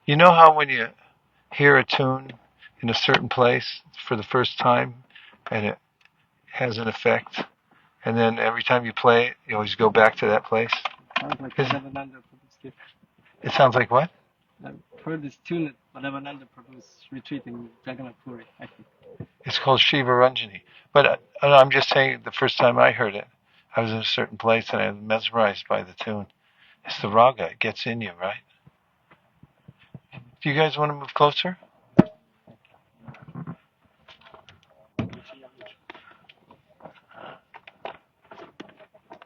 You know how when you hear a tune in a certain place for the first time and it has an effect, and then every time you play it, you always go back to that place? Sounds like Ravananda Prabhu's. It sounds like what? I've heard this tune at Ravananda Prabhu's retreat in Jagannath Puri, I think. It's called Shiva Ranjani. But I'm just saying, the first time I heard it, I was in a certain place and I was mesmerized by the tune. It's the raga. It gets in you, right? Do you guys want to move closer?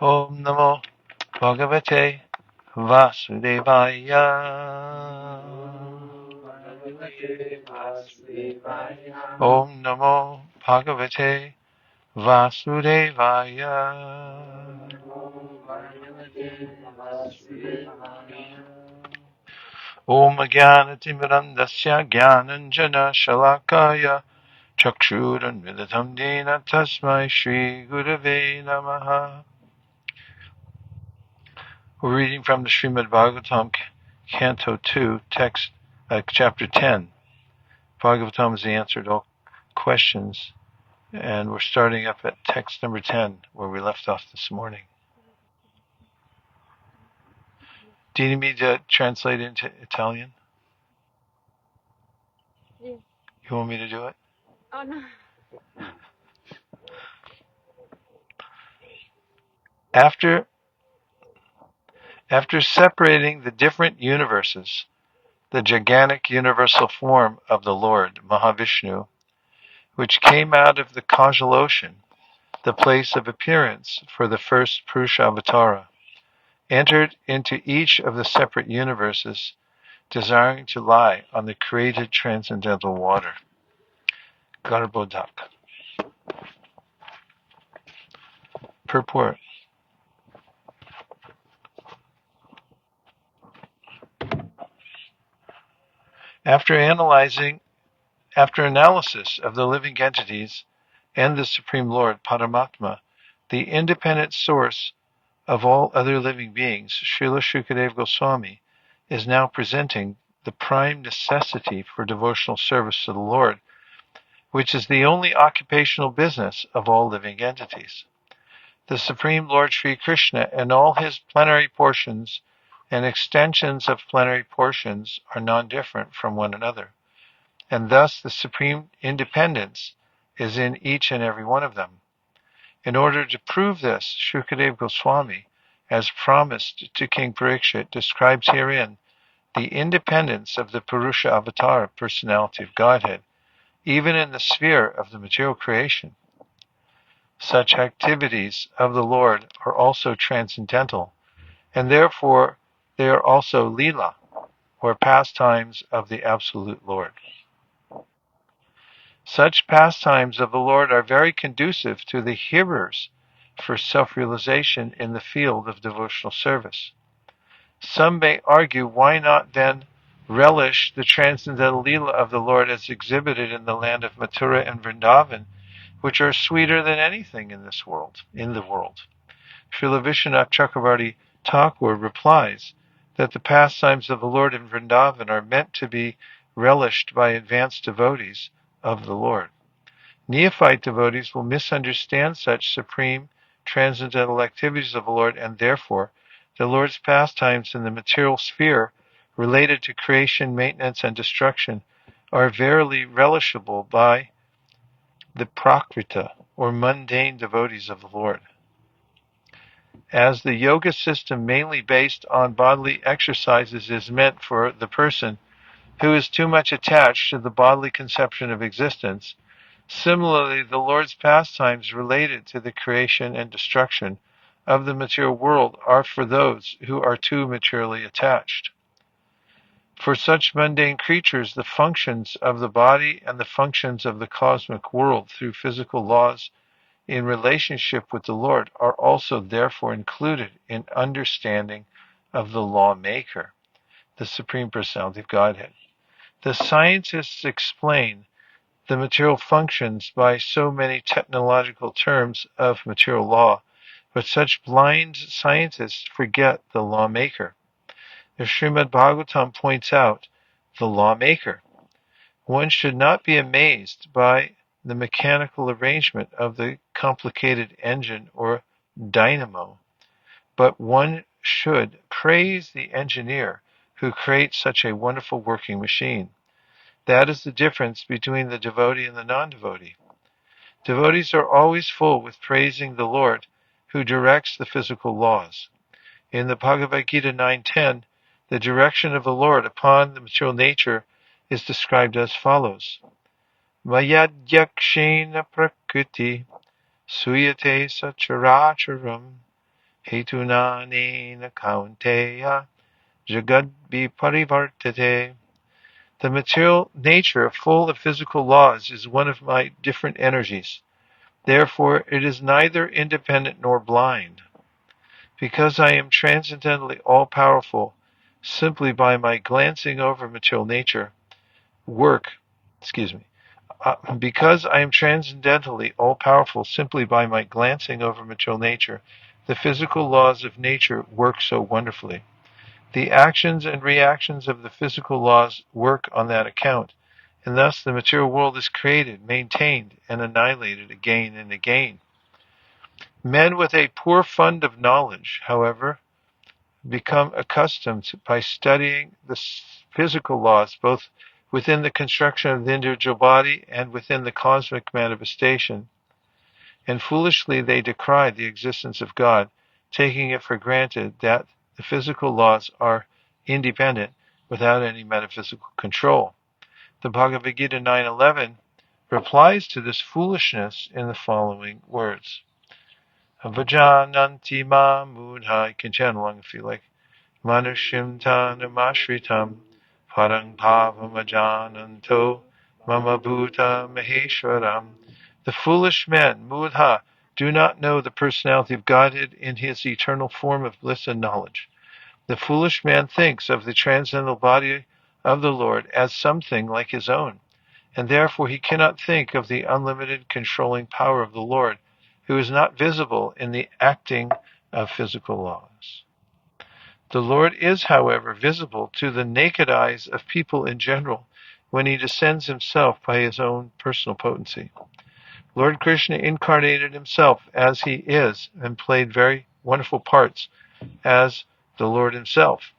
Om Namo Bhagavate Vasudevaya. Om Namo Bhagavate Vasudevaya. Om Jnanatimidandasya Jnananjana Shalakaya Chakshuranmilitam Dena Tasmai Shri Gurave Namaha. We're reading from the Srimad Bhagavatam, Canto 2, text, chapter 10. Bhagavatam is the answer to all questions, and we're starting up at text number 10, where we left off this morning. Do you need me to translate into Italian? Yes. You want me to do it? Oh no. After separating the different universes, the gigantic universal form of the Lord, Mahavishnu, which came out of the causal ocean, the place of appearance for the first Purusha Avatara, entered into each of the separate universes, desiring to lie on the created transcendental water. Garbhodak. Purport. After analysis of the living entities and the Supreme Lord, Paramatma, the independent source of all other living beings, Srila Shukadeva Goswami is now presenting the prime necessity for devotional service to the Lord, which is the only occupational business of all living entities. The Supreme Lord Sri Krishna and all his plenary portions and extensions of plenary portions are non-different from one another, and thus the supreme independence is in each and every one of them. In order to prove this, Shukadeva Goswami, as promised to King Parikshit, describes herein the independence of the Purusha Avatar personality of Godhead, even in the sphere of the material creation. Such activities of the Lord are also transcendental, and therefore they are also lila, or pastimes of the Absolute Lord. Such pastimes of the Lord are very conducive to the hearers for self-realization in the field of devotional service. Some may argue, why not then relish the transcendental lila of the Lord as exhibited in the land of Mathura and Vrindavan, which are sweeter than anything in the world. Srila Vishwanath Chakravarti Thakur replies that the pastimes of the Lord in Vrindavan are meant to be relished by advanced devotees of the Lord. Neophyte devotees will misunderstand such supreme transcendental activities of the Lord, and therefore the Lord's pastimes in the material sphere related to creation, maintenance, and destruction are verily relishable by the prakrita, or mundane devotees of the Lord. As the yoga system mainly based on bodily exercises is meant for the person who is too much attached to the bodily conception of existence, similarly the Lord's pastimes related to the creation and destruction of the material world are for those who are too materially attached. For such mundane creatures, the functions of the body and the functions of the cosmic world through physical laws in relationship with the Lord are also therefore included in understanding of the lawmaker, the Supreme Personality of Godhead. The scientists explain the material functions by so many technological terms of material law, but such blind scientists forget the lawmaker. The Srimad Bhagavatam points out the lawmaker. One should not be amazed by the mechanical arrangement of the complicated engine or dynamo, but one should praise the engineer who creates such a wonderful working machine. That is the difference between the devotee and the non-devotee. Devotees are always full with praising the Lord who directs the physical laws. In the Bhagavad Gita 9:10, the direction of the Lord upon the material nature is described as follows. Mayadhyakshena prakriti suyate sacharacharam hetunanena kaunteya jagad viparivartate. The material nature, full of physical laws, is one of my different energies. Therefore, it is neither independent nor blind. Because I am transcendently all-powerful, simply by my glancing over material nature, because I am transcendentally all-powerful simply by my glancing over material nature, the physical laws of nature work so wonderfully. The actions and reactions of the physical laws work on that account, and thus the material world is created, maintained, and annihilated again and again. Men with a poor fund of knowledge, however, become accustomed by studying the physical laws, both within the construction of the individual body and within the cosmic manifestation, and foolishly they decry the existence of God, taking it for granted that the physical laws are independent without any metaphysical control. The Bhagavad Gita 9:11 replies to this foolishness in the following words. Vajananti ma mudha. You can chant along if you like. Manushim tanamashritam parang bhavamajananto mama bhuta maheshwaram. The foolish men, mudha, do not know the personality of Godhead in his eternal form of bliss and knowledge. The foolish man thinks of the transcendental body of the Lord as something like his own, and therefore he cannot think of the unlimited controlling power of the Lord, who is not visible in the acting of physical laws. The Lord is, however, visible to the naked eyes of people in general when he descends himself by his own personal potency. Lord Krishna incarnated himself as he is and played very wonderful parts as the Lord himself.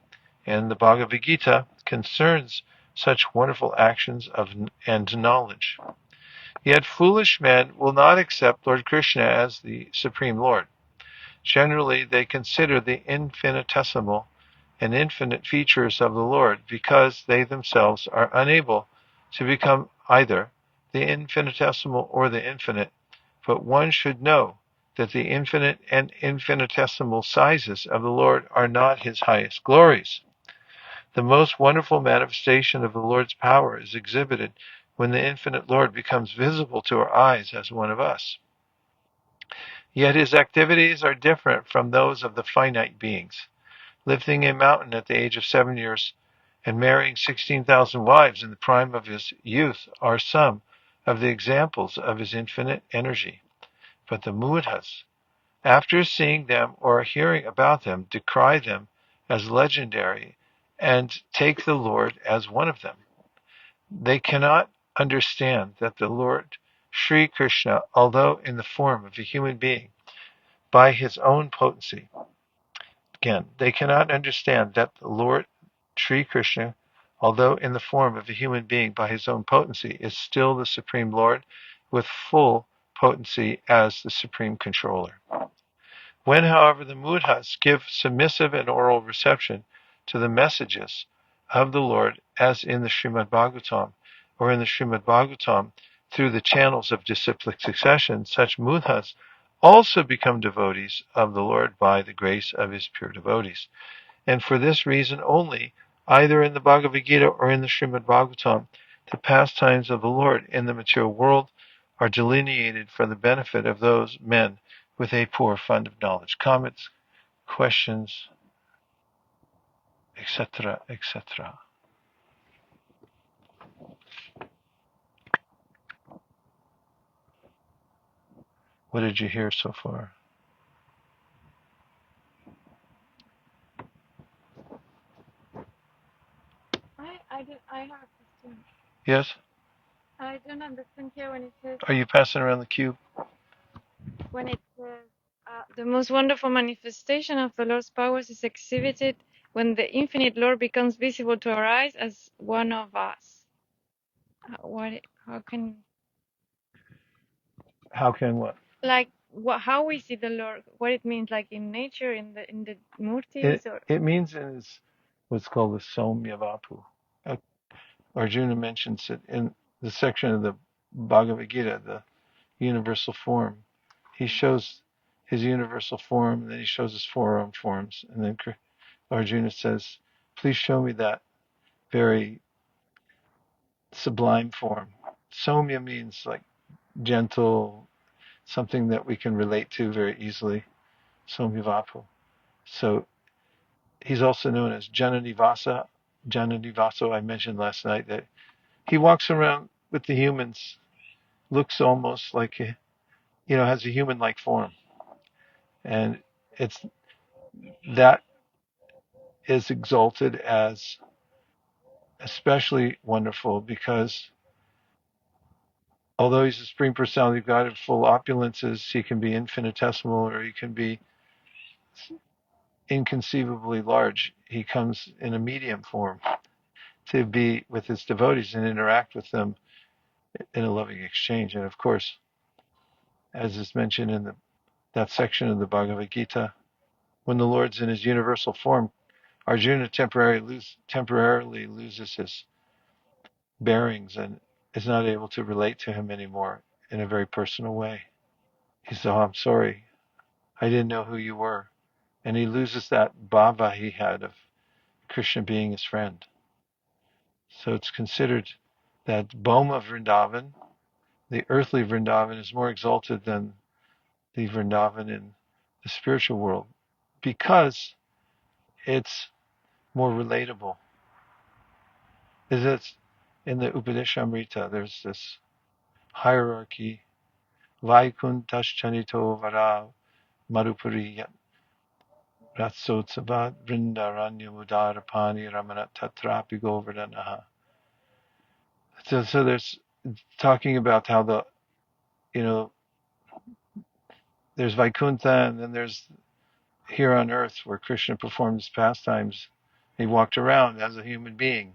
And the Bhagavad Gita concerns such wonderful actions and knowledge. Yet foolish men will not accept Lord Krishna as the Supreme Lord. Generally, they consider the infinitesimal and infinite features of the Lord because they themselves are unable to become either the infinitesimal or the infinite. But one should know that the infinite and infinitesimal sizes of the Lord are not his highest glories. The most wonderful manifestation of the Lord's power is exhibited when the infinite Lord becomes visible to our eyes as one of us. Yet his activities are different from those of the finite beings. Lifting a mountain at the age of 7 years and marrying 16,000 wives in the prime of his youth are some of the examples of his infinite energy. But the mudhas, after seeing them or hearing about them, decry them as legendary and take the Lord as one of them. They cannot understand that the Lord Sri Krishna, although in the form of a human being, by his own potency. Again, they cannot understand that the Lord Sri Krishna, although in the form of a human being by his own potency, is still the Supreme Lord with full potency as the Supreme Controller. When, however, the mudhas give submissive and oral reception to the messages of the Lord, as in the Srimad Bhagvatam, or in the Srimad Bhagvatam through the channels of disciplic succession, such mudhas also become devotees of the Lord by the grace of his pure devotees. And for this reason only, either in the Bhagavad Gita or in the Srimad Bhagavatam, the pastimes of the Lord in the material world are delineated for the benefit of those men with a poor fund of knowledge. Comments, questions, etc., etc. What did you hear so far? Yes? I don't understand here when it says, Are you passing around the cube? the most wonderful manifestation of the Lord's powers is exhibited when the infinite Lord becomes visible to our eyes as one of us. How can, How can what? like, how we see the Lord, what it means, like in nature, in the murtis, or It means in what's called the Somyavapu. Uh, Arjuna mentions it in the section of the Bhagavad Gita, the universal form. He shows his universal form, and then he shows his forearm forms, and then Arjuna says, "Please show me that very sublime form." Somya means like gentle, something that we can relate to very easily. Somyavapu. So he's also known as Jananivasa. Jananivaso, I mentioned last night that he walks around with the humans, looks almost like has a human-like form, and it's that is exalted as especially wonderful because although he's the Supreme Personality of God in full opulences, he can be infinitesimal or he can be inconceivably large. He comes in a medium form to be with his devotees and interact with them in a loving exchange. And of course, as is mentioned in that section of the Bhagavad Gita, when the Lord's in his universal form, Arjuna temporarily loses his bearings and is not able to relate to him anymore in a very personal way. He says, "Oh, I'm sorry. I didn't know who you were." And he loses that bhava he had of Krishna being his friend. So it's considered that Bhoma Vrindavan, the earthly Vrindavan, is more exalted than the Vrindavan in the spiritual world because it's more relatable. Is it in the Upadeshamrita? There's this hierarchy. Vaikuntaschanito vara Madhupuri Ratsotsava Vrindaranya Mudarapani Ramana Tatrapi Govardhanaha. So there's talking about how there's Vaikuntha and then there's here on earth where Krishna performed his pastimes. He walked around as a human being.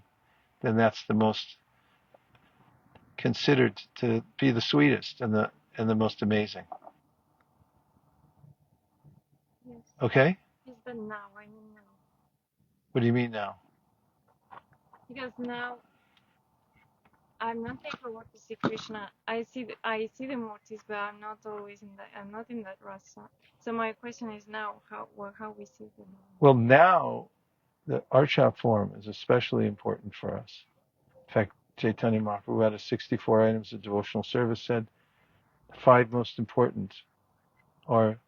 Then that's the most considered to be the sweetest and the most amazing. yes, Okay? is the now? I mean now, What do you mean now? because now I'm not able to see Krishna. I see the murtis, but I'm not always I'm not in that rasa. So my question is now how we see them. Well, now the Archa form is especially important for us. In fact, Chaitanya Mahaprabhu out of 64 items of devotional service said the 5 most important are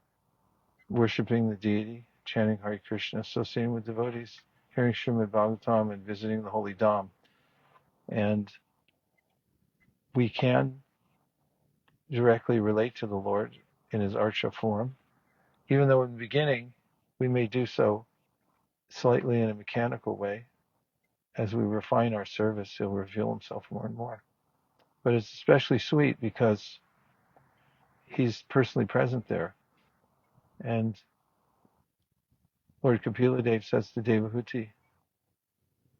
worshiping the deity, chanting Hare Krishna, associating with devotees, hearing Srimad Bhagavatam, and visiting the holy Dham. And we can directly relate to the Lord in his Archa form, even though in the beginning we may do so slightly in a mechanical way. As we refine our service, he'll reveal himself more and more. But it's especially sweet because he's personally present there. And Lord Kapila Dev says to Devahuti,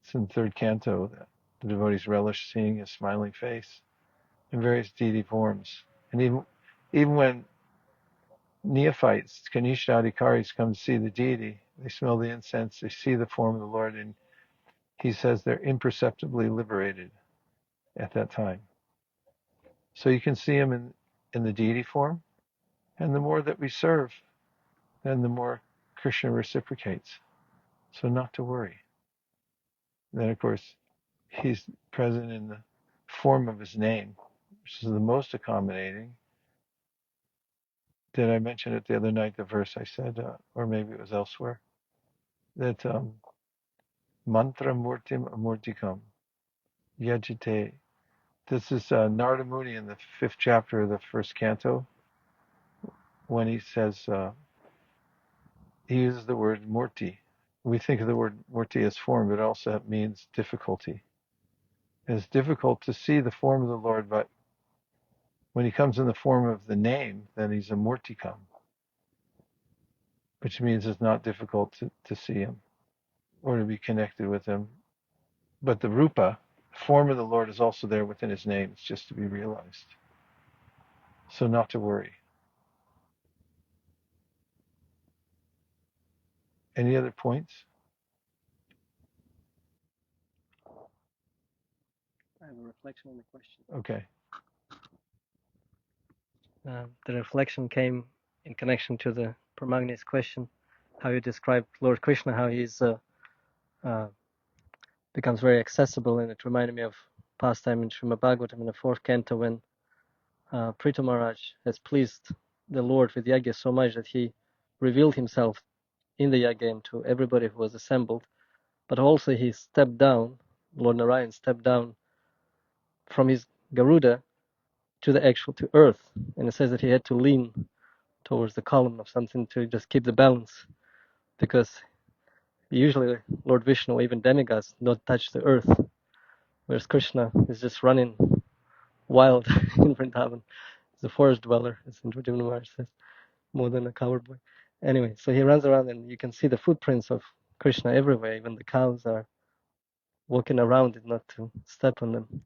it's in the 3rd canto, that the devotees relish seeing his smiling face in various deity forms. And even when neophytes, Kanishta Adhikaris, come to see the deity, they smell the incense, they see the form of the Lord, and he says they're imperceptibly liberated at that time. So you can see him in the deity form, and the more that we serve, then the more Krishna reciprocates. So not to worry. Then, of course, he's present in the form of his name, which is the most accommodating. Did I mention it the other night, the verse I said, or maybe it was elsewhere, that mantra murtim amurtikam yajite. This is Narada Muni in the 5th chapter of the 1st canto, when he says, he uses the word murti. We think of the word murti as form, but it also means difficulty. It's difficult to see the form of the Lord, but when he comes in the form of the name, then he's a murtikam, which means it's not difficult to see him or to be connected with him. But the rupa, form of the Lord, is also there within his name. It's just to be realized. So not to worry. Any other points? I have a reflection on the question. Okay. The reflection came in connection to the Pramagni's question, how you described Lord Krishna, how he's becomes very accessible, and it reminded me of pastime in Srimad Bhagvatam in the 4th canto when Prithu Maharaj has pleased the Lord with yajna so much that he revealed himself in the yajna to everybody who was assembled, but also he stepped down, Lord Narayan stepped down from his Garuda to earth, and it says that he had to lean towards the column of something to just keep the balance, because usually Lord Vishnu, even demigods, don't touch the earth, whereas Krishna is just running wild in Vrindavan. He's a forest dweller, as Indra Maharaj says, more than a coward boy. Anyway, so he runs around and you can see the footprints of Krishna everywhere. Even the cows are walking around it not to step on them.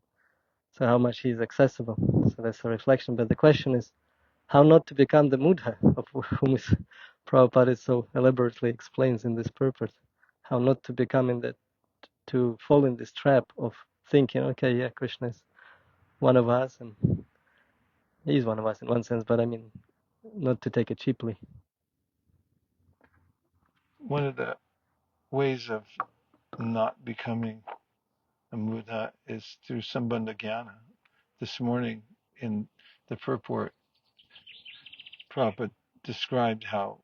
So how much he is accessible. So that's a reflection. But the question is how not to become the Buddha, of whom Prabhupada so elaborately explains in this purport. How not to become to fall in this trap of thinking, okay, yeah, Krishna is one of us, and he's one of us in one sense, but I mean, not to take it cheaply. One of the ways of not becoming a Buddha is through Sambandha Jnana. This morning in the purport, Prabhupada described how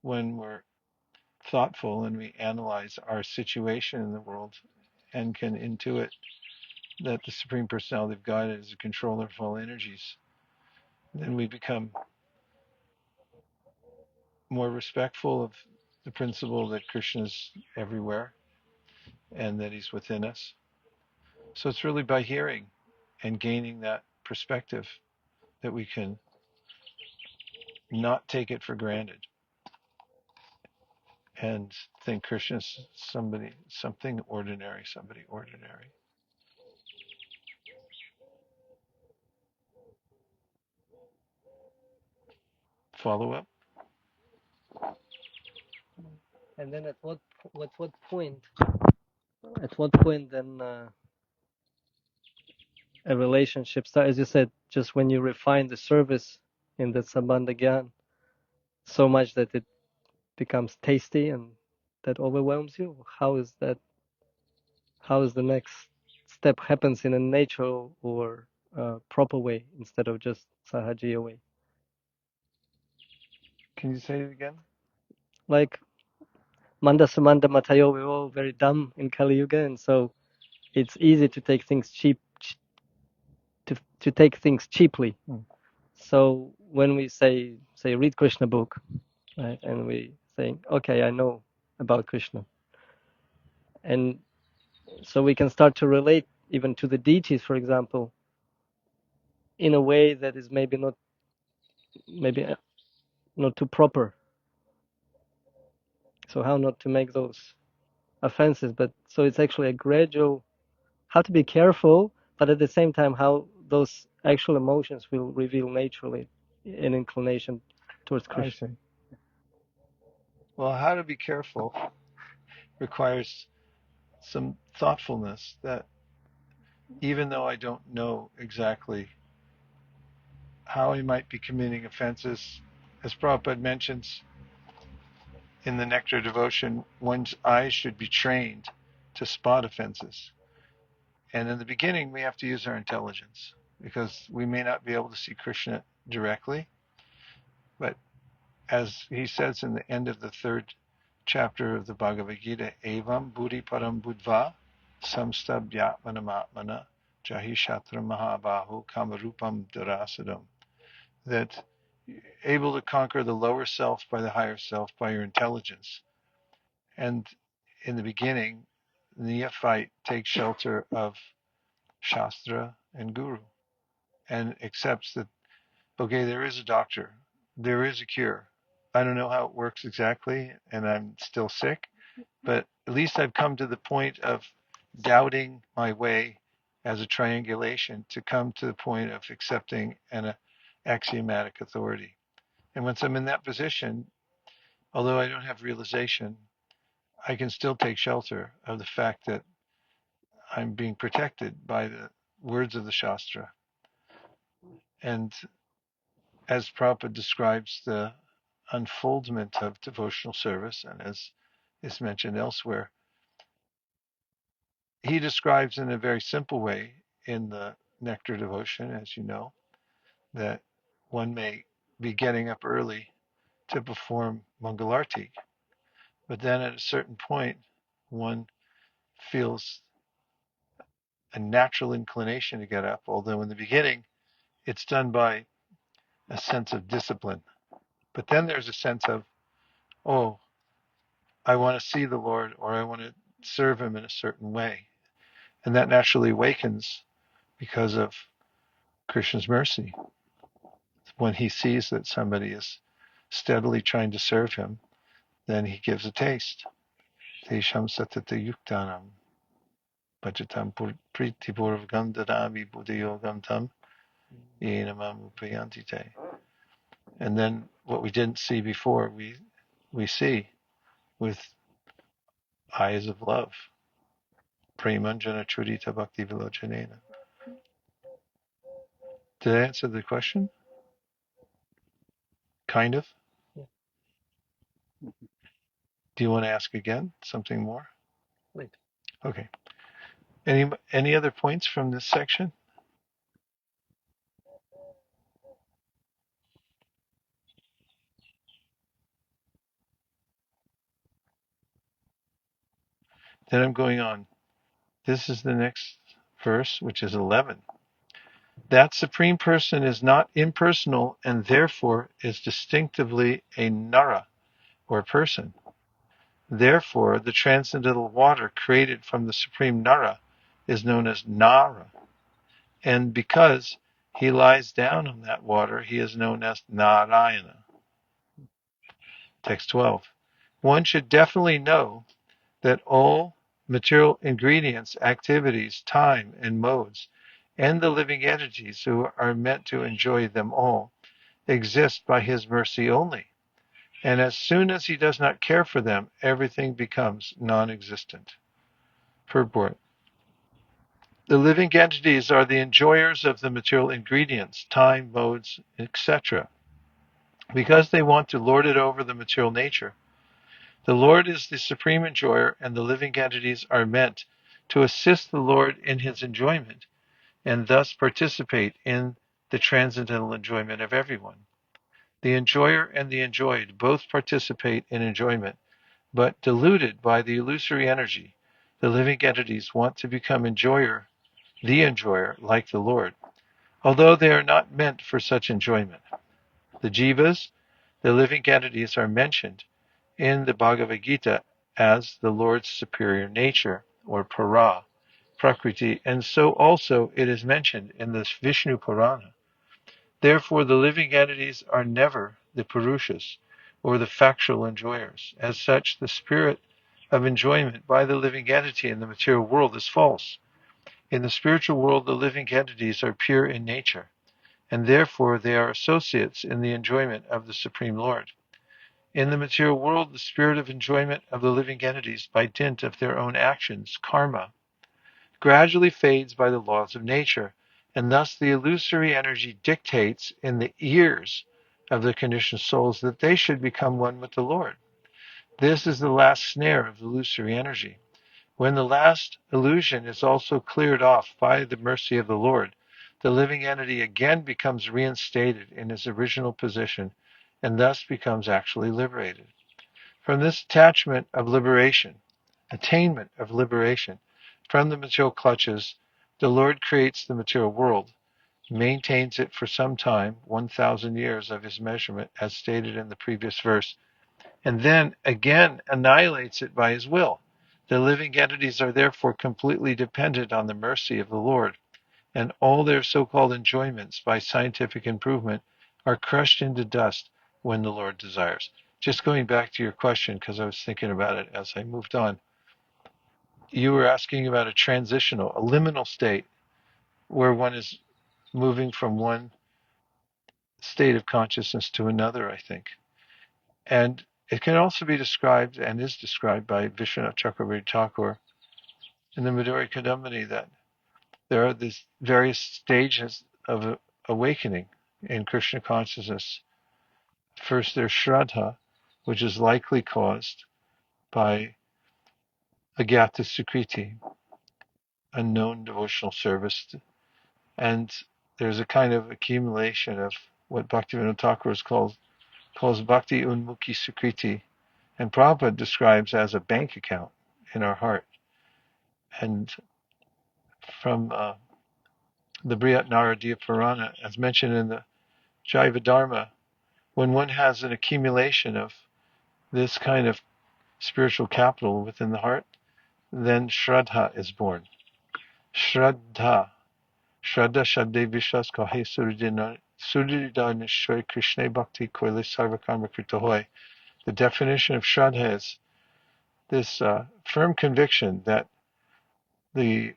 when we're thoughtful and we analyze our situation in the world and can intuit that the Supreme Personality of God is a controller of all energies, then we become more respectful of the principle that Krishna is everywhere and that he's within us. So it's really by hearing and gaining that perspective that we can not take it for granted and think Krishna's something ordinary, somebody ordinary. Follow up? And then at what point then a relationship starts? As you said, just when you refine the service in the Sambandha Gyan so much that it becomes tasty and that overwhelms you. How is that? How is the next step happens in a natural or proper way instead of just sahajiya way? Can you say it again? Like Manda Sumanda Matayo, we're all very dumb in Kali Yuga, and so it's easy to take things to take things cheaply. So when we say read Krishna book, right, and we think, okay, I know about Krishna, and so we can start to relate even to the deities, for example, in a way that is maybe not too proper. So how not to make those offenses? But so it's actually a gradual, how to be careful, but at the same time how those actual emotions will reveal naturally an inclination towards Krishna. I see. Well, how to be careful requires some thoughtfulness that even though I don't know exactly how he might be committing offenses, as Prabhupada mentions in the Nectar Devotion, one's eyes should be trained to spot offenses. And in the beginning, we have to use our intelligence because we may not be able to see Krishna directly. But as he says in the end of the 3rd chapter of the Bhagavad Gita, Evam Buddhi Param Budva Samstabhyatmanamatmana Jahi Shatra Mahabahu Kamarupam Darasadam. That able to conquer the lower self by the higher self by your intelligence. And in the beginning, the neophyte takes shelter of Shastra, and Guru, and accepts that, okay, there is a doctor, there is a cure. I don't know how it works exactly, and I'm still sick, but at least I've come to the point of doubting my way as a triangulation to come to the point of accepting an axiomatic authority. And once I'm in that position, although I don't have realization, I can still take shelter of the fact that I'm being protected by the words of the Shastra. And as Prabhupada describes the unfoldment of devotional service, and as is mentioned elsewhere, he describes in a very simple way in the Nectar Devotion, as you know, that one may be getting up early to perform Mangalarti, but then at a certain point, one feels a natural inclination to get up, although in the beginning it's done by a sense of discipline. But then there's a sense of, oh, I want to see the Lord, or I want to serve him in a certain way. And that naturally awakens because of Krishna's mercy. When he sees that somebody is steadily trying to serve him, then he gives a taste. Tesham satata yuktanam bhajatam pritipurvagam dadami buddhayogam tam yenamam upayantite. And then what we didn't see before, we see with eyes of love. Premanjana chudita bhakti vilojanena. Did I answer the question? Kind of. Do you want to ask again something more? Wait. Okay. Any other points from this section? Then I'm going on. This is the next verse, which is 11. That Supreme Person is not impersonal and therefore is distinctively a Nara, or person. Therefore, the transcendental water created from the Supreme Nara is known as Nara. And because he lies down on that water, he is known as Narayana. Text 12. One should definitely know that all material ingredients, activities, time, and modes, and the living entities who are meant to enjoy them all, exist by his mercy only. And as soon as he does not care for them, everything becomes non-existent. Purport. The living entities are the enjoyers of the material ingredients, time, modes, etc., because they want to lord it over the material nature. The Lord is the supreme enjoyer, and the living entities are meant to assist the Lord in his enjoyment, and thus participate in the transcendental enjoyment of everyone. The enjoyer and the enjoyed both participate in enjoyment, but deluded by the illusory energy, the living entities want to become the enjoyer, like the Lord, although they are not meant for such enjoyment. The jivas, the living entities, are mentioned in the Bhagavad Gita as the Lord's superior nature, or para, prakriti, and so also it is mentioned in the Vishnu Purana. Therefore, the living entities are never the Purushas, or the factual enjoyers. As such, the spirit of enjoyment by the living entity in the material world is false. In the spiritual world, the living entities are pure in nature, and therefore they are associates in the enjoyment of the Supreme Lord. In the material world, the spirit of enjoyment of the living entities, by dint of their own actions, karma, gradually fades by the laws of nature, and thus the illusory energy dictates in the ears of the conditioned souls that they should become one with the Lord. This is the last snare of illusory energy. When the last illusion is also cleared off by the mercy of the Lord, the living entity again becomes reinstated in his original position and thus becomes actually liberated. From this attainment of liberation from the material clutches, the Lord creates the material world, maintains it for some time, 1,000 years of his measurement, as stated in the previous verse, and then again annihilates it by his will. The living entities are therefore completely dependent on the mercy of the Lord, and all their so-called enjoyments by scientific improvement are crushed into dust when the Lord desires. Just going back to your question, because I was thinking about it as I moved on, you were asking about a transitional, a liminal state where one is moving from one state of consciousness to another, I think. And it can also be described, and is described by Vishwanath Chakravarti Thakur in the Madhurya Kadambini, that there are these various stages of awakening in Krishna consciousness. First, there's Shraddha, which is likely caused by Agyata Sukriti, unknown devotional service. And there's a kind of accumulation of what Bhaktivinoda Thakur calls Bhakti Unmukhi Sukriti, and Prabhupada describes as a bank account in our heart. And from the Brihat Naradiya Purana, as mentioned in the Jaiva Dharma, when one has an accumulation of this kind of spiritual capital within the heart, then Shraddha is born. Shraddha. Shraddha Shadde Vishwas Kahe Suridana Nishwai Krishna Bhakti Koile Sarvakarma Krita Hoy. The definition of Shraddha is this firm conviction that the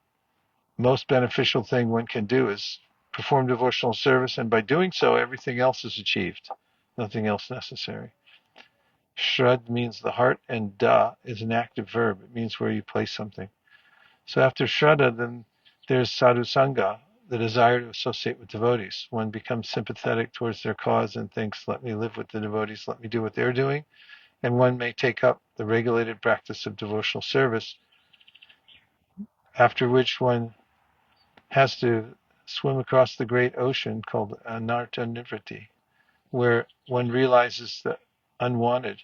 most beneficial thing one can do is perform devotional service, and by doing so, everything else is achieved. Nothing else necessary. Shrad means the heart, and da is an active verb. It means where you place something. So after Shraddha, then there's sadhu sangha, the desire to associate with devotees. One becomes sympathetic towards their cause and thinks, let me live with the devotees, let me do what they're doing. And one may take up the regulated practice of devotional service, after which one has to swim across the great ocean called anartha nivriti, where one realizes the unwanted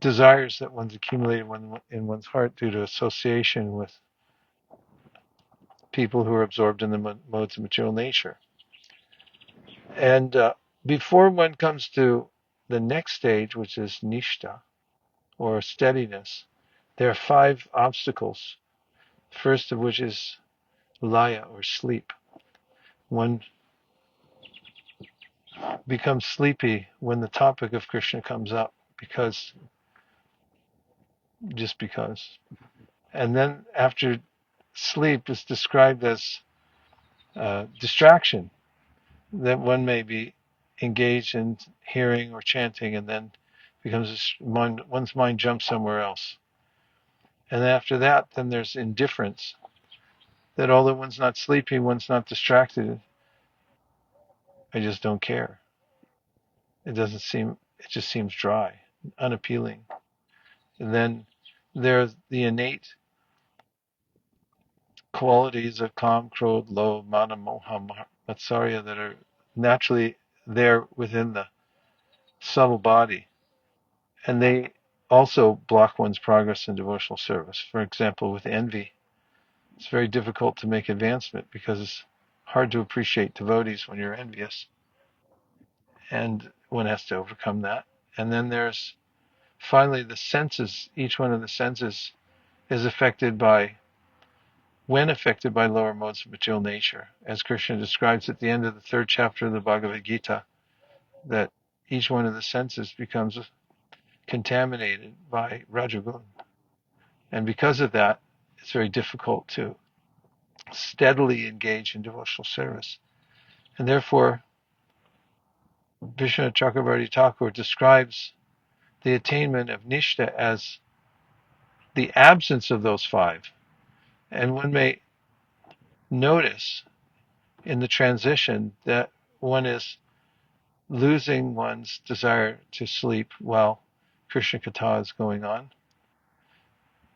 desires that one's accumulated in one's heart due to association with people who are absorbed in the modes of material nature. And before one comes to the next stage, which is nishta, or steadiness, there are 5 obstacles. First of which is laya, or sleep. One becomes sleepy when the topic of Krishna comes up, just because. And then after sleep is described as distraction, that one may be engaged in hearing or chanting, and then one's mind jumps somewhere else. And after that, then there's indifference, that although one's not sleepy, one's not distracted, I just don't care. It just seems dry, unappealing. And then there's the innate qualities of Kam, Krodh, Lobh, Mana, Moha, Matsarya that are naturally there within the subtle body. And they also block one's progress in devotional service. For example, with envy, it's very difficult to make advancement because it's hard to appreciate devotees when you're envious. And one has to overcome that. And then there's finally the senses. Each one of the senses is when affected by lower modes of material nature, as Krishna describes at the end of the 3rd chapter of the Bhagavad Gita, that each one of the senses becomes contaminated by Rajagun. And because of that, it's very difficult to steadily engage in devotional service. And therefore, Vishwanath Chakravarti Thakur describes the attainment of Nishta as the absence of those 5. And one may notice in the transition that one is losing one's desire to sleep while Krishna Katha is going on.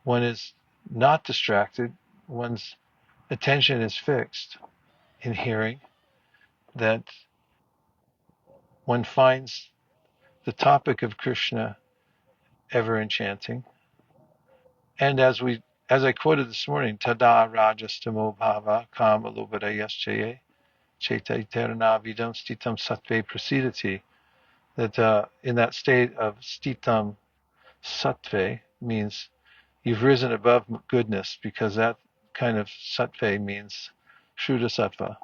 One is not distracted. One's attention is fixed in hearing, that one finds the topic of Krishna ever enchanting. And as I quoted this morning, tada rajastamo bhava kama lobhadayaschaye chaitaitarana vidam stitam sattve prasidati, that in that state of stitam sattve means you've risen above goodness, because that kind of sattve means Shuddhasattva.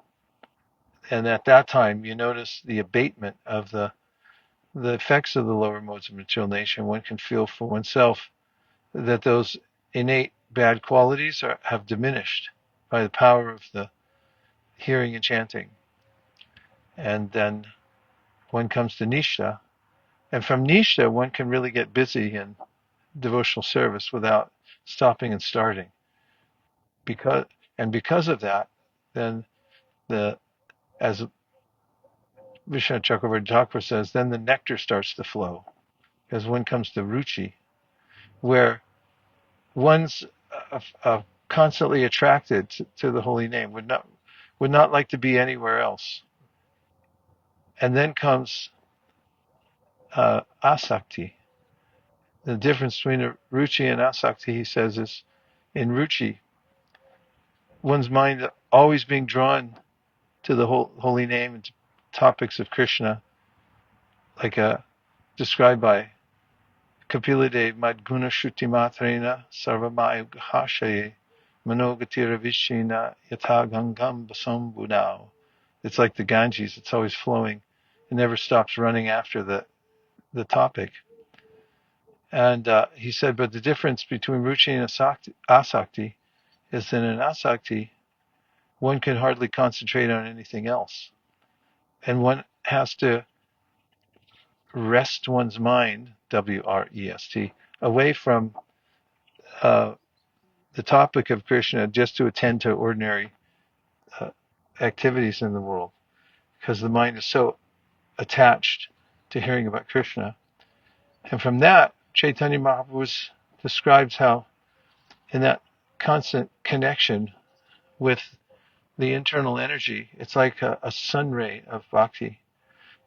And at that time, you notice the abatement of the effects of the lower modes of material nature. One can feel for oneself that those innate bad qualities have diminished by the power of the hearing and chanting. And then one comes to Nishtha. And from Nishtha, one can really get busy in devotional service without stopping and starting. Because of that, then as Vishnu Chakravarti Thakur says, then the nectar starts to flow. As one comes to Ruchi, where one's constantly attracted to the holy name, would not like to be anywhere else. And then comes asakti. The difference between a ruchi and asakti, he says, is in ruchi, one's mind always being drawn to the holy name and to topics of Krishna, like described by Kapilade Madguna Shuti Matrena Sarvamaya Hashaye Manogatira Vishina Yata Gangam Basam Budao. It's like the Ganges, it's always flowing. It never stops running after the topic. And he said, but the difference between Ruchi and Asakti is that in Asakti, one can hardly concentrate on anything else. And one has to rest one's mind, W-R-E-S-T, away from the topic of Krishna just to attend to ordinary activities in the world, because the mind is so attached to hearing about Krishna. And from that, Chaitanya Mahaprabhu describes how in that constant connection with the internal energy, it's like a sun ray of bhakti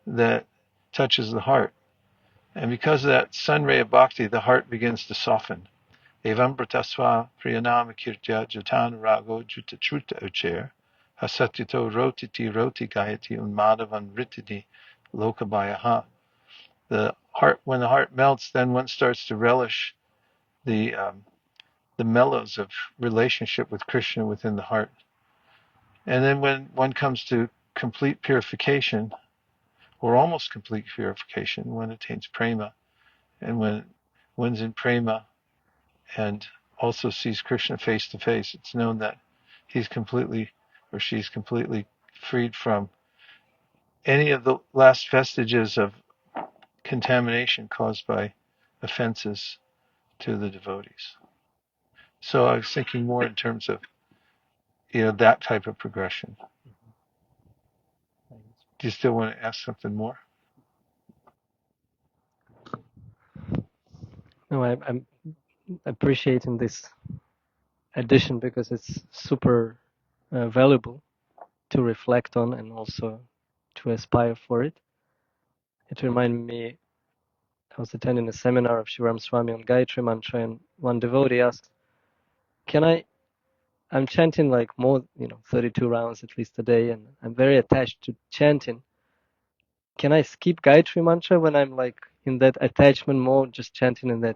that touches the heart. And because of that sun ray of bhakti, the heart begins to soften. Evam pratasva priyanama kirtya jatana rago juta truta ucher hasatito rotiti roti gayati unmadavan ritidi lokabayaha. The heart, when the heart melts, then one starts to relish the mellows of relationship with Krishna within the heart. And then when one comes to complete purification, or almost complete purification, one attains prema. And when one's in prema and also sees Krishna face to face, it's known that he's completely, or she's completely freed from any of the last vestiges of contamination caused by offenses to the devotees. So I was thinking more in terms of, that type of progression. Do you still want to ask something more? No, I'm appreciating this addition because it's super valuable to reflect on and also to aspire for it. It reminded me, I was attending a seminar of Shivaram Swami on Gayatri Mantra, and one devotee asked, I'm chanting like more, 32 rounds at least a day, and I'm very attached to chanting. Can I skip Gayatri Mantra when I'm like in that attachment mode, just chanting in that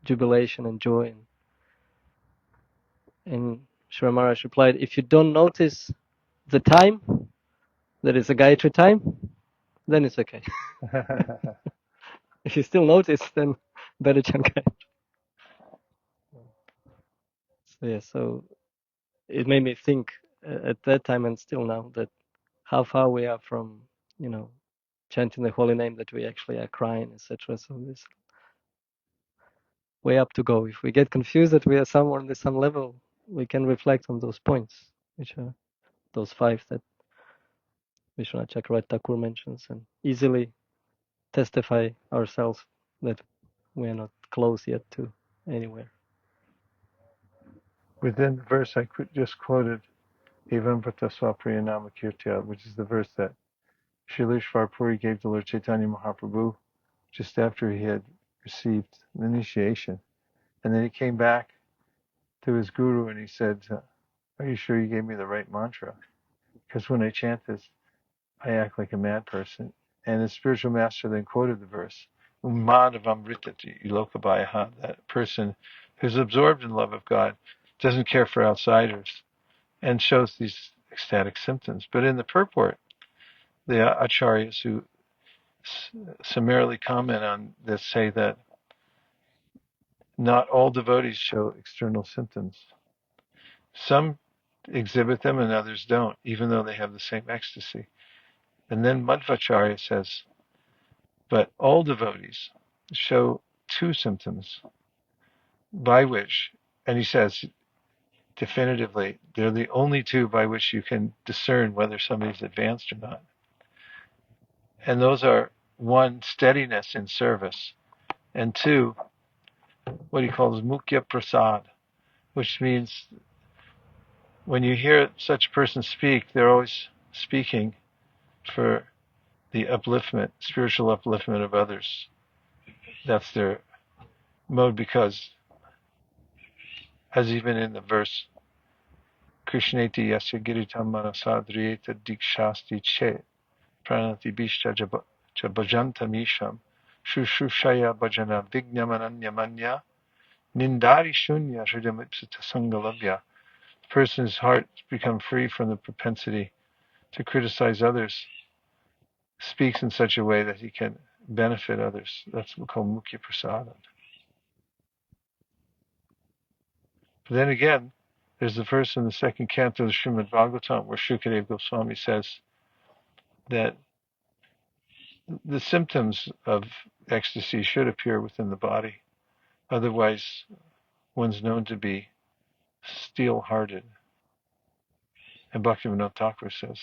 jubilation and joy? And Shri Maharaj replied, if you don't notice the time, that is a Gayatri time, then it's okay. If you still notice, then better chant Gayatri. So it made me think at that time and still now that how far we are from, chanting the holy name, that we actually are crying, etc. So there's way up to go. If we get confused that we are somewhere on some level, we can reflect on those points, which are those 5 that Vishwanath Chakravarti Thakur mentions, and easily testify ourselves that we are not close yet to anywhere. Within the verse I just quoted, Evam pratasva priyanama kirtya, which is the verse that Srila Ishwar Puri gave to Lord Chaitanya Mahaprabhu just after he had received initiation. And then he came back to his guru and he said, are you sure you gave me the right mantra? Because when I chant this, I act like a mad person. And the spiritual master then quoted the verse, Ummadavam ritati ilokabayaha, that person who's absorbed in love of God, doesn't care for outsiders, and shows these ecstatic symptoms. But in the purport, the acharyas who summarily comment on this say that not all devotees show external symptoms. Some exhibit them and others don't, even though they have the same ecstasy. And then Madhvacharya says, but all devotees show two symptoms by which, and he says definitively, they're the only two by which you can discern whether somebody's advanced or not. And those are, one, steadiness in service, and two, what he calls mukhya prasad, which means when you hear such a person speak, they're always speaking for the upliftment, spiritual upliftment of others. That's their mode, because, as even in the verse, Krishneti yasya giritam manasadriyeta dikshasti che pranati bishta bhajantamisham shushushaya bhajana vignamananyamanya nindari shunya hridamipsita sangalavya. The person's heart become free from the propensity to criticize others, speaks in such a way that he can benefit others. That's what we call mukhya prasada. But then again, there's the verse in the second canto of the Srimad Bhagvatam where Shukadeva Goswami says that the symptoms of ecstasy should appear within the body. Otherwise, one's known to be steel-hearted. And Bhaktivinoda Thakur says,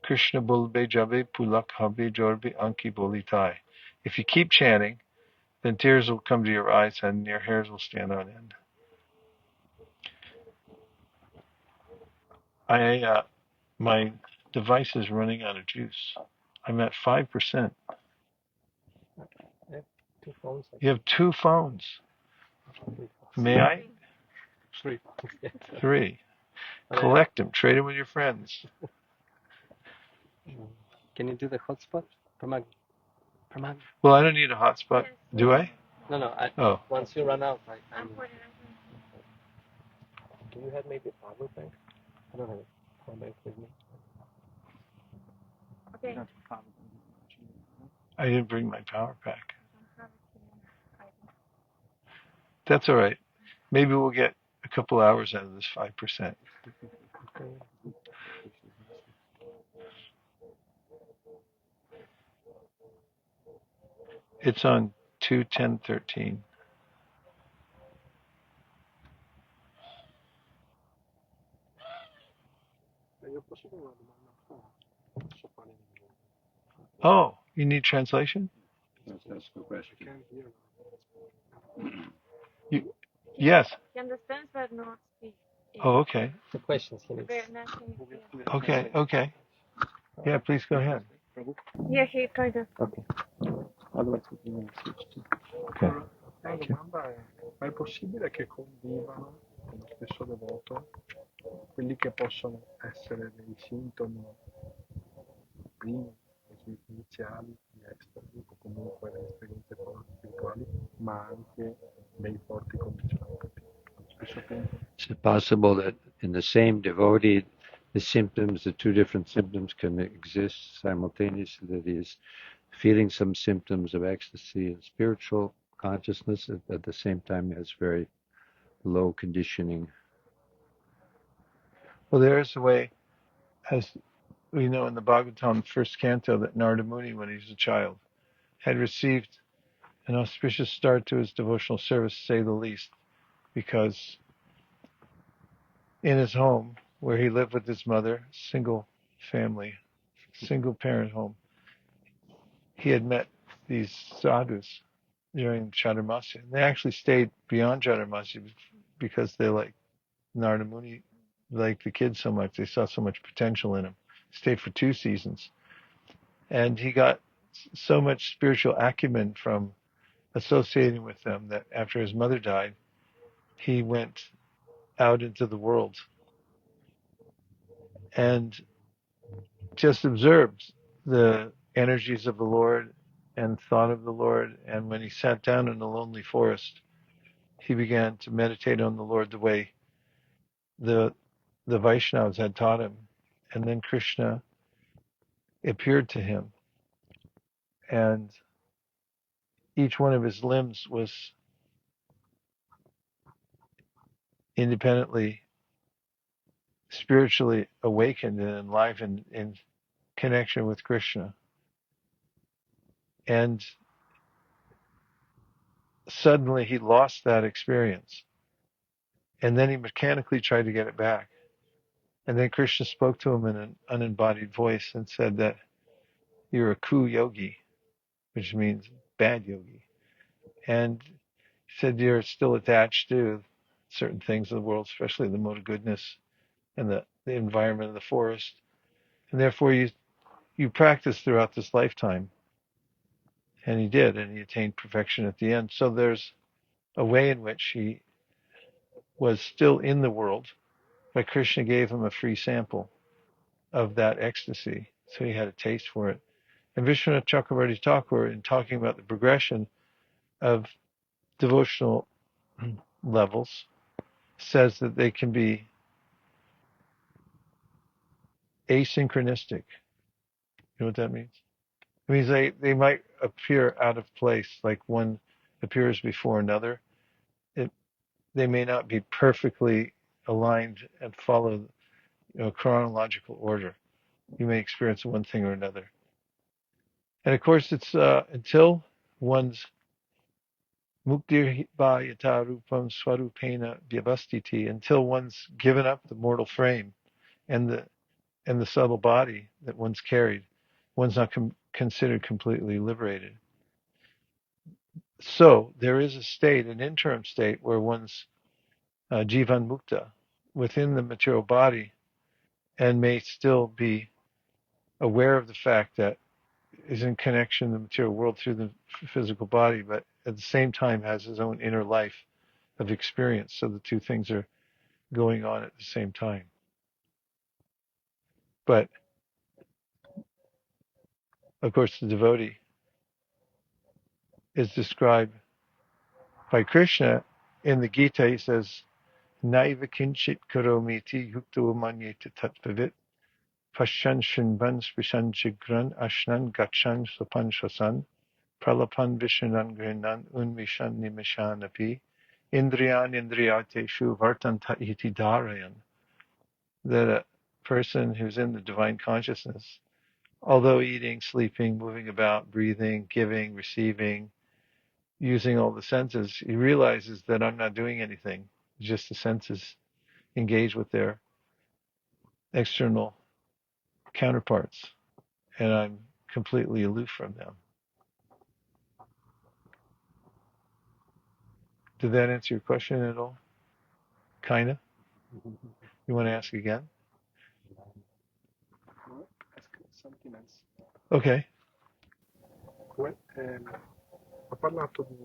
Krishna bolbe jabe pulak habe jorbe anki bolitai. If you keep chanting, then tears will come to your eyes and your hairs will stand on end. My device is running out of juice. I'm at 5%. I have two phones. You have two phones. May I? Three. Collect them. Trade them with your friends. Can you do the hotspot? Pramag. Well, I don't need a hotspot. Yes. Do I? No. Once you run out, I'm putting it. Do you have maybe a power bank? I don't have a power bank with me. Okay. I didn't bring my power pack. That's all right. Maybe we'll get a couple hours out of this 5%. It's on 2:10:13. Oh, you need translation? That's the question. Yes. He understands but not speak. Oh, okay. The questions he needs. Very nice. Okay. Yeah, please go ahead. Yeah, he tried to. Okay. Otherwise, we can switch to. Okay. La domanda ma è possibile che convivano con lo stesso devoto quelli che possono essere dei sintomi primi, iniziali di ecstasy o comunque delle esperienze spirituali, ma anche dei forti condizionamenti allo stesso tempo? Is it possible that in the same devotee, the two different symptoms can exist simultaneously, that he is feeling some symptoms of ecstasy and spiritual consciousness, at the same time has very low conditioning? Well, there is a way, as we know in the Bhagavatam first canto, that Narada Muni, when he was a child, had received an auspicious start to his devotional service, to say the least, because in his home, where he lived with his mother, single family, single parent home, he had met these sadhus during Chaturmasya. And they actually stayed beyond Chaturmasya because they liked Narada Muni, liked the kid so much. They saw so much potential in him. Stayed for 2 seasons. And he got so much spiritual acumen from associating with them that after his mother died, he went out into the world and just observed the energies of the Lord and thought of the Lord. And when he sat down in a lonely forest, he began to meditate on the Lord the way the Vaishnavas had taught him. and then Krishna appeared to him, and each one of his limbs was independently spiritually awakened and enlivened in connection with Krishna. And suddenly he lost that experience. And then he mechanically tried to get it back. And then Krishna spoke to him in an unembodied voice and said that you're a ku yogi, which means bad yogi. And he said you're still attached to certain things in the world, especially the mode of goodness and the environment of the forest. And therefore you practice throughout this lifetime. And he did, and he attained perfection at the end. So there's a way in which he was still in the world, but Krishna gave him a free sample of that ecstasy. So he had a taste for it. And Vishwanath Chakravarti Thakur, in talking about the progression of devotional levels, says that they can be asynchronistic. You know what that means? It means they might appear out of place, like one appears before another. They may not be perfectly aligned and follow chronological order. You may experience one thing or another. And of course, it's until one's muktir ba yata rupam swarupena vyavastiti, until one's given up the mortal frame and the subtle body that one's carried, one's not considered completely liberated. So there is a state, an interim state, where one's jivan mukta within the material body, and may still be aware of the fact that is in connection to the material world through the physical body, but at the same time has his own inner life of experience. So the two things are going on at the same time. But of course, the devotee is described by Krishna in the Gita. He says, Naiva kinchit karomiti yukto manyeta tatvavit pashan shinvan spishan chigran ashnan gakshan sopan shasan pralapan vishanan grinan unmishan nimishan api indriyan indriyateshu vartanta iti dharayan. That a person who's in the divine consciousness, although eating, sleeping, moving about, breathing, giving, receiving, using all the senses, he realizes that I'm not doing anything. Just the senses engage with their external counterparts, and I'm completely aloof from them. Did that answer your question at all? Kinda? You want to ask again? No, ask something else. Okay. Ha parlato di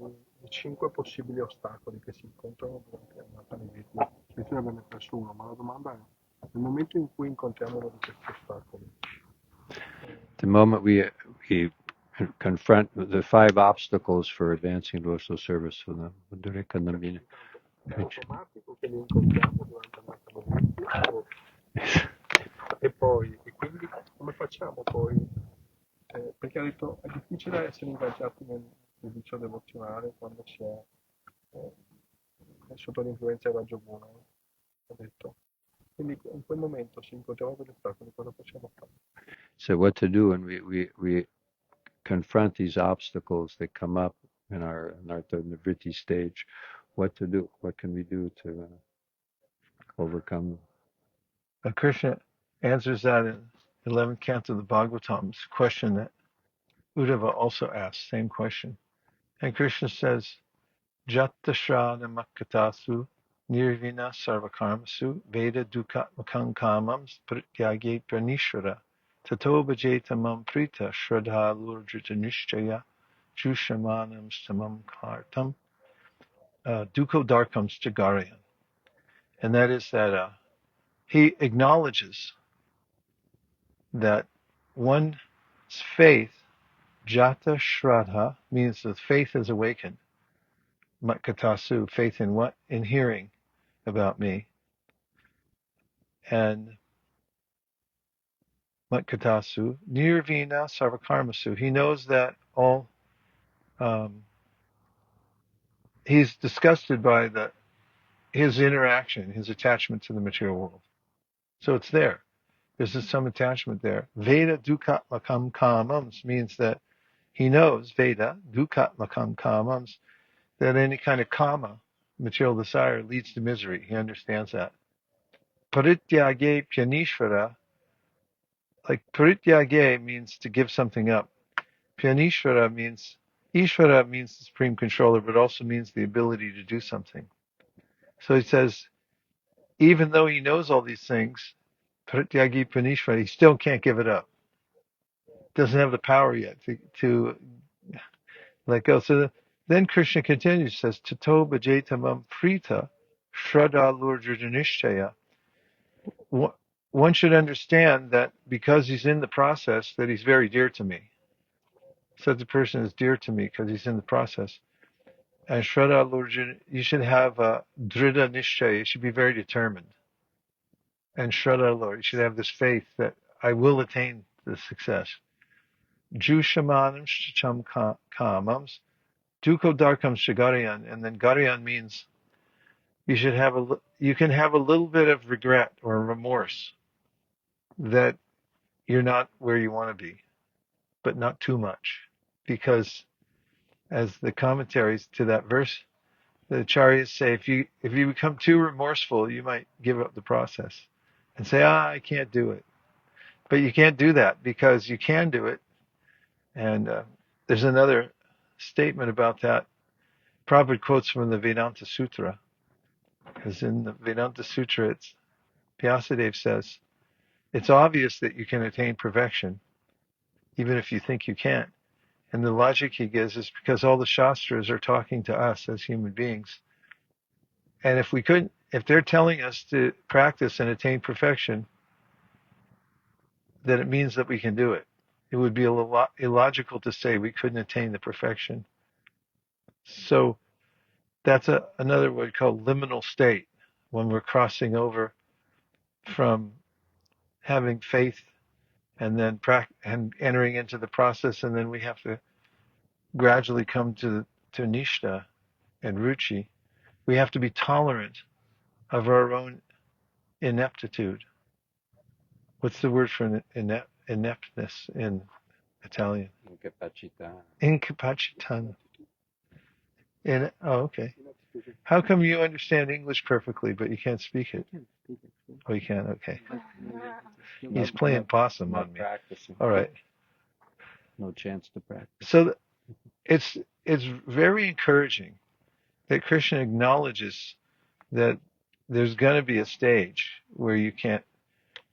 5 possibili ostacoli che si incontrano durante l'annata nei ritmi. Bisogna averne preso uno, ma la domanda è: nel momento in cui incontriamo uno di questi ostacoli, The moment we confront the 5 obstacles for advancing devotional service, è automatico che li incontriamo durante l'annata nei ritmi? E quindi come facciamo poi? Perché ha detto è difficile essere ingaggiati nel servizio devozionale quando si è sotto l'influenza del raggio buono, ha detto. Quindi in quel momento se incontriamo degli ostacoli, cosa possiamo fare? So what to do when we confront these obstacles that come up in our Nivritti stage? What to do? What can we do to overcome them? Krishna answers that in 11th canto of the Bhagvatam. It's a question that Uddhava also asked, same question. And Krishna says, Jatashrana Makatasu Nirvina Sarvakarmasu Veda Dukatmakam Kamam Pratyage Pranishvara Tato Bhajeta Mam Prita Shraddha Lurdrita Nishchaya Jushamanam Samam Kartam Duko Darkam Stagarayan. And that is that he acknowledges that one's faith, Jata Shraddha, means that faith is awakened. Matkatasu, faith in what? In hearing about me. And matkatasu, nirvina sarvakarmasu. He knows that all, he's disgusted by his interaction, his attachment to the material world. So it's there. There's some attachment there. Veda dukatmakam kamams means that he knows, Veda dukatmakam kamams, that any kind of kama, material desire, leads to misery. He understands that. Parityage pyanishvara, like parityage means to give something up. Pyanishvara means, Ishvara means the supreme controller, but also means the ability to do something. So he says, even though he knows all these things, parityage pyanishvara, he still can't give it up. Doesn't have the power yet to let go. So then Krishna continues, says, Tato bhajetamam prita shraddha lurjanishchaya. One should understand that because he's in the process, that he's very dear to me. Such a person is dear to me because he's in the process. And shraddha lurjan, you should have a dhrida nishchaya. You should be very determined. And shraddha lur, you should have this faith that I will attain the success. Jushamanam shacham kamams. Duko darkam shagarayan, and then garayan means you can have a little bit of regret or remorse that you're not where you want to be, but not too much, because as the commentaries to that verse, the acharyas say, if you become too remorseful, you might give up the process and say, I can't do it. But you can't do that because you can do it. And there's another statement about that. Prabhupada quotes from the Vedanta Sutra, because in the Vedanta Sutra, Vyasadeva says, it's obvious that you can attain perfection, even if you think you can't. And the logic he gives is because all the Shastras are talking to us as human beings. And if they're telling us to practice and attain perfection, then it means that we can do it. It would be illogical to say we couldn't attain the perfection. So that's another word called liminal state, when we're crossing over from having faith and then and entering into the process, and then we have to gradually come to nishta and ruchi. We have to be tolerant of our own ineptitude. What's the word for ineptness in Italian? Incapacitano. Okay. How come you understand English perfectly, but you can't speak it? Oh, you can? Okay. He's playing possum on me. Practicing. All right. No chance to practice. So it's very encouraging that Krishna acknowledges that there's going to be a stage where you can't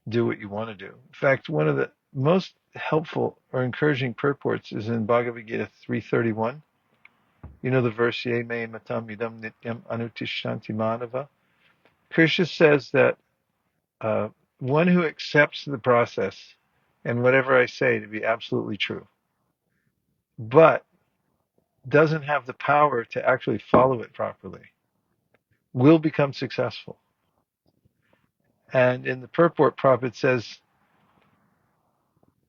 do what you want to do. In fact, one of the most helpful or encouraging purports is in Bhagavad Gita 3:31. You know the verse, Ye me matam idam nityam anutishanti manava. Krishna says that one who accepts the process and whatever I say to be absolutely true, but doesn't have the power to actually follow it properly, will become successful. And in the purport, Prabhupada says,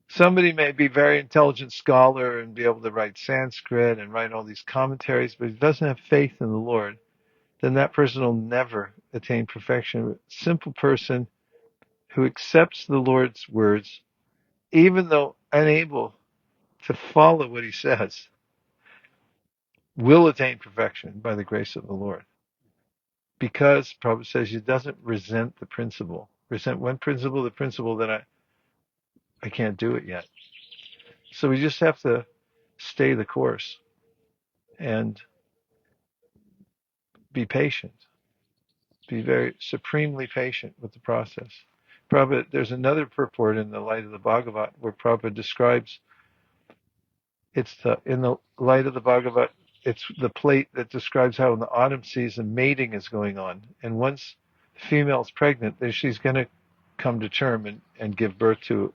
somebody may be a very intelligent scholar and be able to write Sanskrit and write all these commentaries, but if he doesn't have faith in the Lord, then that person will never attain perfection. A simple person who accepts the Lord's words, even though unable to follow what he says, will attain perfection by the grace of the Lord. Because, Prabhupada says, he doesn't resent the principle. Resent one principle, the principle that I can't do it yet. So we just have to stay the course and be patient. Be very supremely patient with the process. Prabhupada, there's another purport in the light of the Bhagavat where Prabhupada describes, in the light of the Bhagavat, it's the plate that describes how in the autumn season mating is going on. And once the female is pregnant, then she's going to come to term and give birth to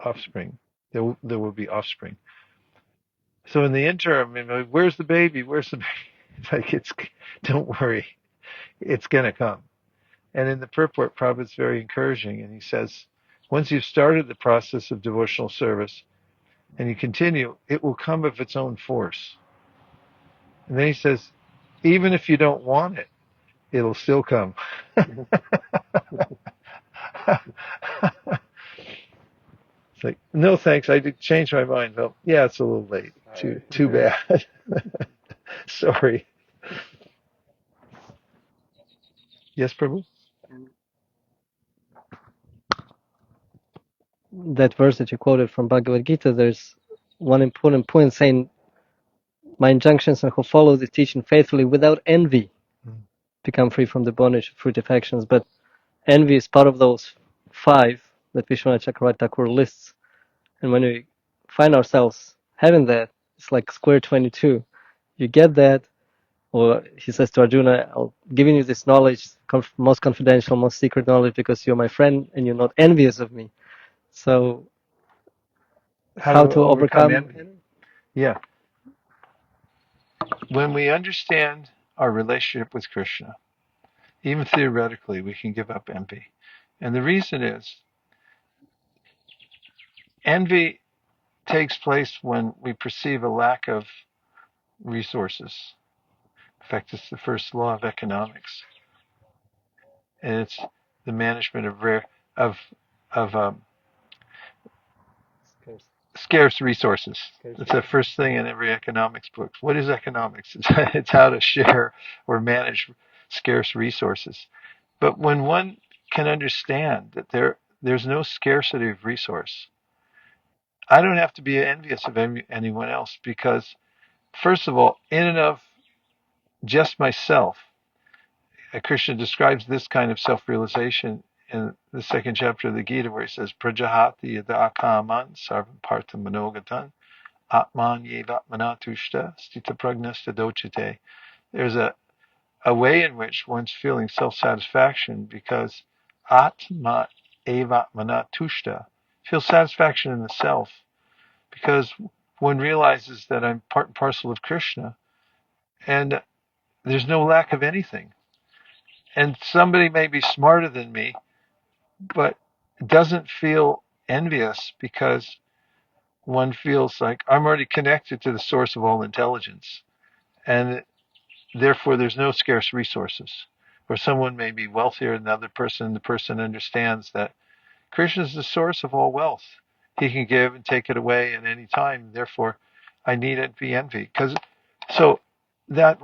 offspring. There will be offspring. So in the interim, where's the baby? Where's the baby? It's like, don't worry, it's going to come. And in the purport, Prabhupada's very encouraging, and he says, Once you've started the process of devotional service and you continue, it will come of its own force. And then he says, even if you don't want it, it'll still come. It's like, no thanks, I did change my mind. Well, yeah, it's a little late. Too bad. Sorry. Yes, Prabhu? That verse that you quoted from Bhagavad Gita, there's one important point saying, my injunctions and who follow the teaching faithfully without envy become free from the bondage of fruitive actions. But envy is part of those 5 that Vishwanath Chakravarti Thakur lists. And when we find ourselves having that, it's like square 22. You get that, or he says to Arjuna, I'll giving you this knowledge, most confidential, most secret knowledge, because you're my friend and you're not envious of me. So how to overcome envy? Yeah. When we understand our relationship with Krishna, even theoretically, we can give up envy. And the reason is, envy takes place when we perceive a lack of resources. In fact, it's the first law of economics, and it's the management of scarce resources. It's the first thing in every economics book. What is economics? It's how to share or manage scarce resources. But when one can understand that there's no scarcity of resource, I don't have to be envious of anyone else, because, first of all, in and of just myself, Krishna describes this kind of self-realization in the 2nd chapter of the Gita, where he says, Prajahati yada kaman sarvam partha manogatan atman yevatmana tushta stita pragnasta dochite. There's a way in which one's feeling self-satisfaction because atma evatmana tushta, feels satisfaction in the self, because one realizes that I'm part and parcel of Krishna, and there's no lack of anything. And somebody may be smarter than me, but doesn't feel envious, because one feels like I'm already connected to the source of all intelligence, and therefore there's no scarce resources. Or someone may be wealthier than another person, and the person understands that Krishna is the source of all wealth. He can give and take it away at any time. Therefore, I needn't be envy. So that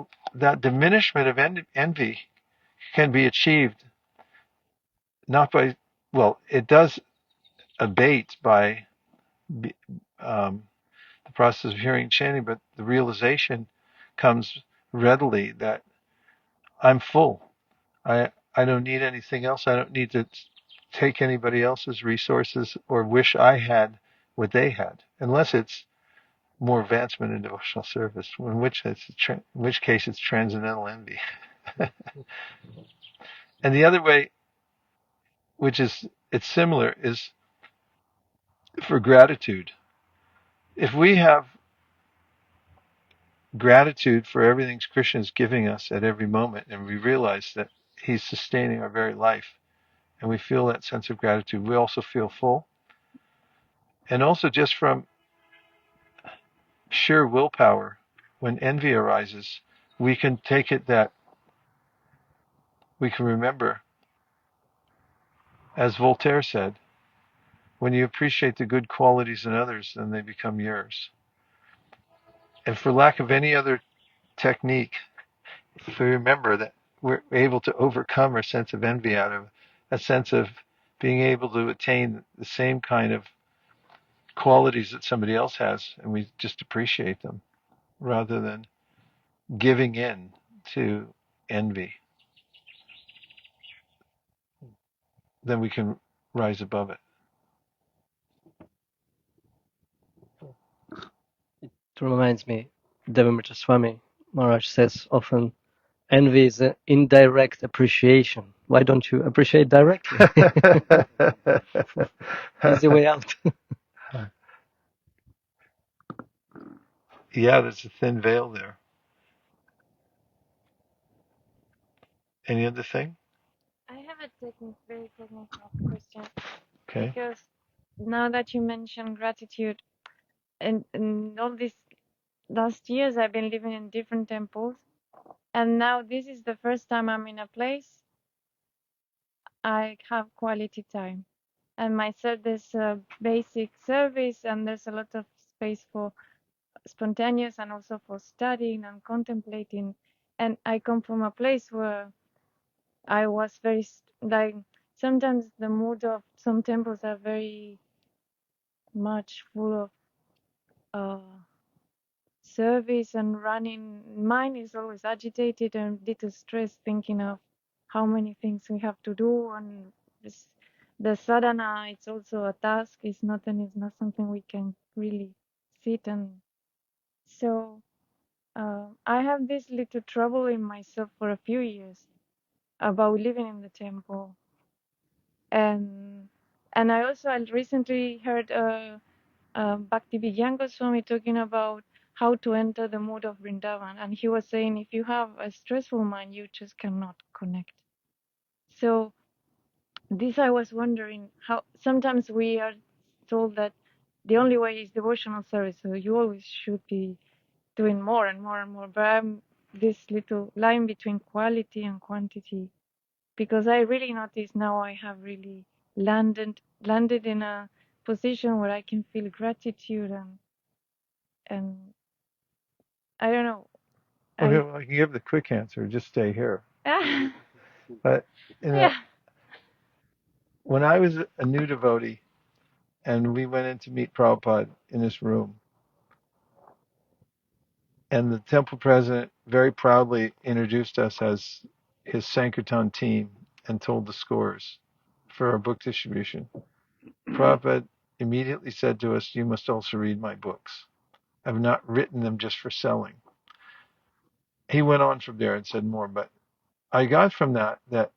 diminishment of envy can be achieved not by, well, it does abate by the process of hearing and chanting, but the realization comes readily that I'm full. I don't need anything else. I don't need to take anybody else's resources or wish I had what they had, unless it's more advancement in devotional service, in which case it's transcendental envy. And the other way, which is it's similar, is for gratitude. If we have gratitude for everything Krishna is giving us at every moment, and we realize that He's sustaining our very life, and we feel that sense of gratitude, we also feel full. And also, just from sheer willpower, when envy arises, we can take it that we can remember, as Voltaire said, when you appreciate the good qualities in others, then they become yours. And for lack of any other technique, if we remember that we're able to overcome our sense of envy out of a sense of being able to attain the same kind of qualities that somebody else has, and we just appreciate them rather than giving in to envy, then we can rise above it. It reminds me, Devamrita Swami Maharaj says often, envy is an indirect appreciation. Why don't you appreciate directly? Easy way out. Yeah, there's a thin veil there. Any other thing? I have a very technical question. Okay. Because now that you mention gratitude, and all these last years I've been living in different temples, and now this is the first time I'm in a place I have quality time. And there's a basic service, and there's a lot of space for spontaneous and also for studying and contemplating. And I come from a place where I was very like, sometimes the mood of some temples are very much full of service and running. Mine is always agitated and little stressed, thinking of how many things we have to do. And this, the sadhana, it's also a task. It's not something we can really sit and. So I have this little trouble in myself for a few years about living in the temple, and I recently heard Bhaktivedanta Swami talking about how to enter the mood of Vrindavan, and he was saying if you have a stressful mind, you just cannot connect. So this I was wondering how sometimes we are told that the only way is devotional service, so you always should be doing more and more and more. But I'm this little line between quality and quantity, because I really notice now I have really landed in a position where I can feel gratitude and I don't know. Okay, well, I can give the quick answer. Just stay here. But Yeah. when I was a new devotee and we went in to meet Prabhupada in his room, and the temple president very proudly introduced us as his saṅkīrtana team and told the scores for our book distribution. Prabhupada immediately said to us, "You must also read my books. I've not written them just for selling." He went on from there and said more, but I got from that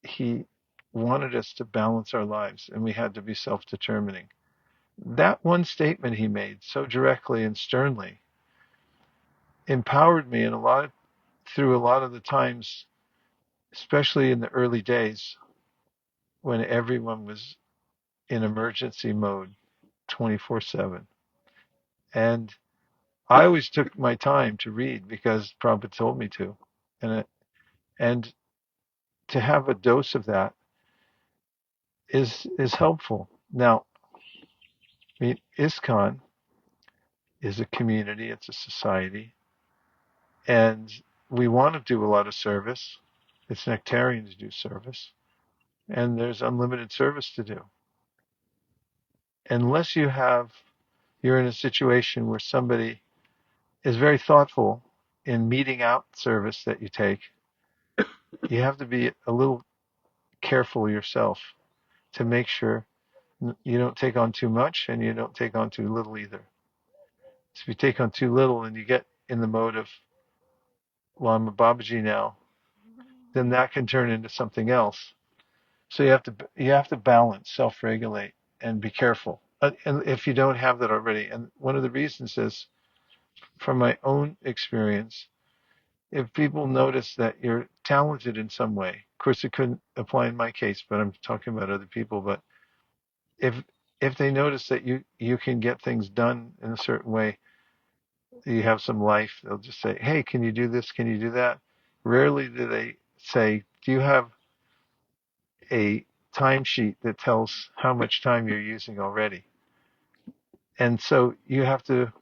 he wanted us to balance our lives and we had to be self-determining. That one statement he made so directly and sternly empowered me in through a lot of the times, especially in the early days when everyone was in emergency mode 24/7. And I always took my time to read because Prabhupada told me to. And to have a dose of that is helpful. Now, I mean, ISKCON is a community, it's a society, and we want to do a lot of service. It's nectarian to do service, and there's unlimited service to do. Unless you're in a situation where somebody is very thoughtful in meting out service that you take, you have to be a little careful yourself to make sure you don't take on too much and you don't take on too little either. So if you take on too little and you get in the mode of, well, I'm a Bābājī now, then that can turn into something else. So you have to balance, self-regulate, and be careful. And if you don't have that already, and one of the reasons is, from my own experience, if people notice that you're talented in some way, of course it couldn't apply in my case, but I'm talking about other people. But if they notice that you can get things done in a certain way, you have some life, they'll just say, "Hey, can you do this? Can you do that?" Rarely do they say, "Do you have a timesheet that tells how much time you're using already?" And so you have to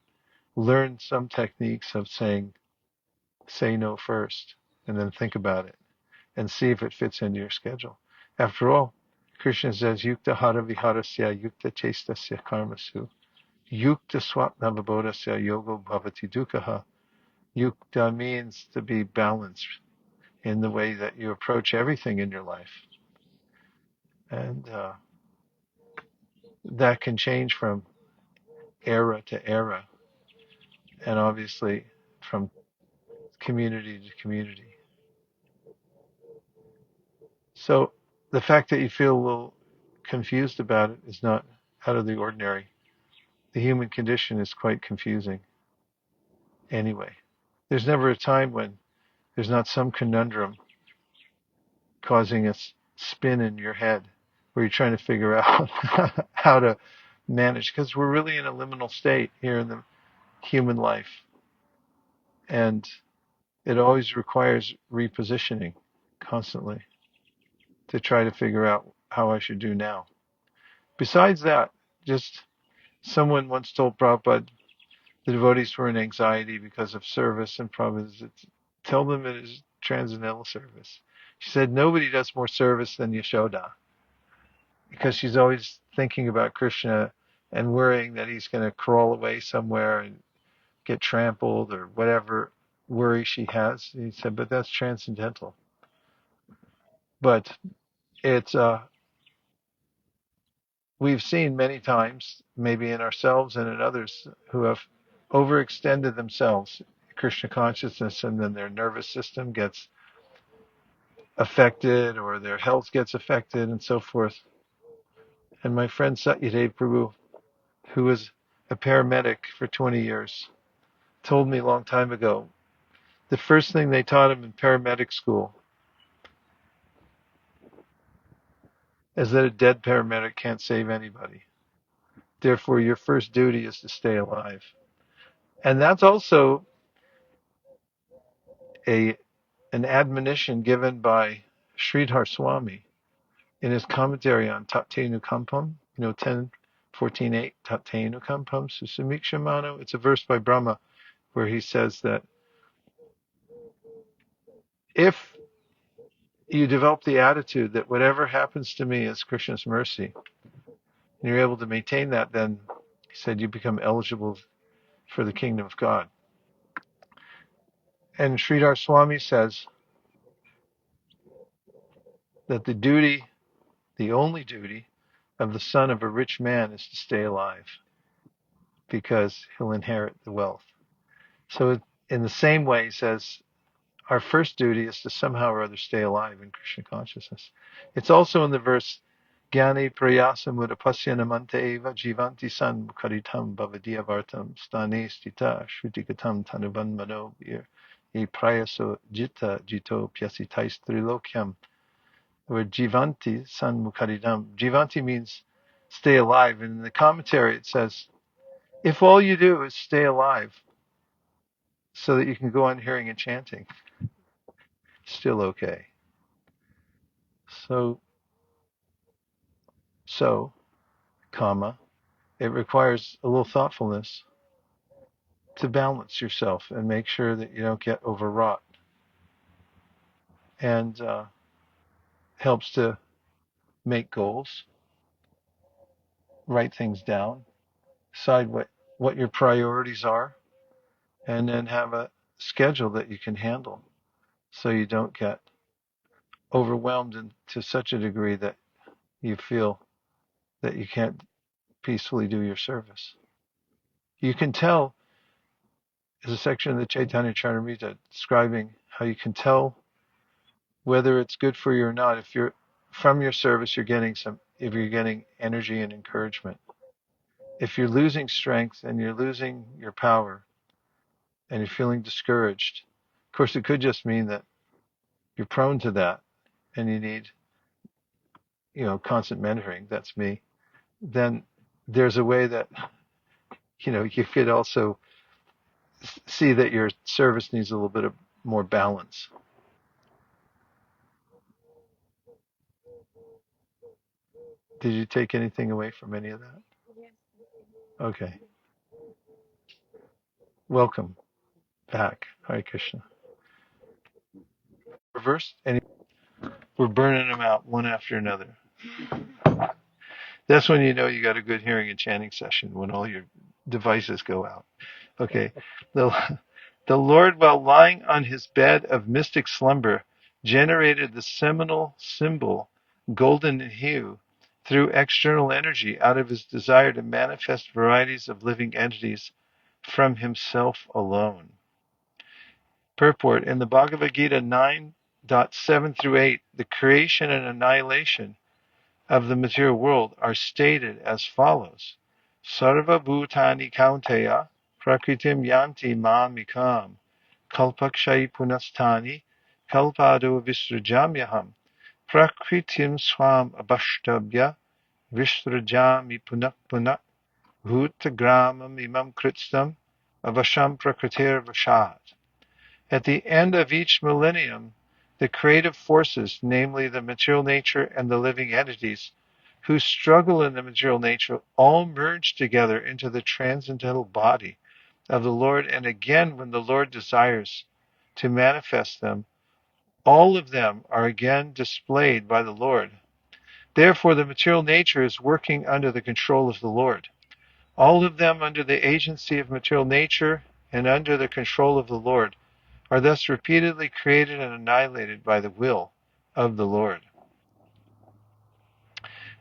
learn some techniques of say no first, and then think about it and see if it fits into your schedule. After all, Krishna says, "Yukta hara viharasya yukta chestasya karmasu yukta swapna vibodhasya yogo bhavati dukkha." Yukta means to be balanced in the way that you approach everything in your life, and that can change from era to era, and obviously from community to community. So the fact that you feel a little confused about it is not out of the ordinary. The human condition is quite confusing anyway. There's never a time when there's not some conundrum causing a spin in your head where you're trying to figure out how to manage, because we're really in a liminal state here in the human life, and it always requires repositioning constantly to try to figure out how I should do now. Besides that, just someone once told Prabhupada the devotees were in anxiety because of service, and Prabhupada said, tell them it is transcendental service. She said nobody does more service than Yashoda, because she's always thinking about Krishna and worrying that he's going to crawl away somewhere and get trampled or whatever worry she has. He said, but that's transcendental. But it's we've seen many times, maybe in ourselves and in others, who have overextended themselves in Krishna consciousness, and then their nervous system gets affected or their health gets affected and so forth. And my friend Satyadev Prabhu, who was a paramedic for 20 years, told me a long time ago, the first thing they taught him in paramedic school is that a dead paramedic can't save anybody. Therefore, your first duty is to stay alive. And that's also an admonition given by Sridhar Swami in his commentary on Tattenu Kampam, 10:14:8, Tattenu Kampam Susamikshamano. It's a verse by Brahma where he says that if you develop the attitude that whatever happens to me is Krishna's mercy, and you're able to maintain that, then he said you become eligible for the kingdom of God. And Sridhar Swami says that the only duty of the son of a rich man is to stay alive, because he'll inherit the wealth. So in the same way, he says, our first duty is to somehow or other stay alive in Krishna consciousness. It's also in the verse, Jnani prayasa mudapasya namanta eva jivanti san mukaritam bhavadiyavartam stane stita shrutikatam tanuban mano e prayaso jito pyasitais trilokyam. Where jivanti san mukaridam. Jivanti means stay alive. And in the commentary it says, if all you do is stay alive so that you can go on hearing and chanting, still okay. So, it requires a little thoughtfulness to balance yourself and make sure that you don't get overwrought. And helps to make goals, write things down, decide what your priorities are, and then have a schedule that you can handle so you don't get overwhelmed to such a degree that you feel that you can't peacefully do your service. You can tell, there's a section in the Chaitanya Charitamrita describing how you can tell whether it's good for you or not. If you're from your service, if you're getting energy and encouragement. If you're losing strength and you're losing your power and you're feeling discouraged, of course, it could just mean that you're prone to that and you need, constant mentoring. That's me. Then there's a way that, you could also see that your service needs a little bit of more balance. Did you take anything away from any of that? Yes. Okay. Welcome back. Hare Krishna. Reverse. We're burning them out one after another. That's when you know you got a good hearing and chanting session, when all your devices go out. Okay. The Lord, while lying on his bed of mystic slumber, generated the seminal symbol, golden in hue, through external energy out of his desire to manifest varieties of living entities from himself alone. Purport: in the Bhagavad Gita 9.7 through 8, the creation and annihilation of the material world are stated as follows. Sarva bhutani kaunteya prakritim yanti mamikam kalpakshay punastani kalpado visrajamyaham prakritim swam abhashtabhya vishrajami punak punak bhutagramam imam kritstam avasham prakritir vashat. At the end of each millennium, the creative forces, namely the material nature and the living entities, who struggle in the material nature, all merge together into the transcendental body of the Lord. And again, when the Lord desires to manifest them, all of them are again displayed by the Lord. Therefore, the material nature is working under the control of the Lord. All of them under the agency of material nature and under the control of the Lord are thus repeatedly created and annihilated by the will of the Lord.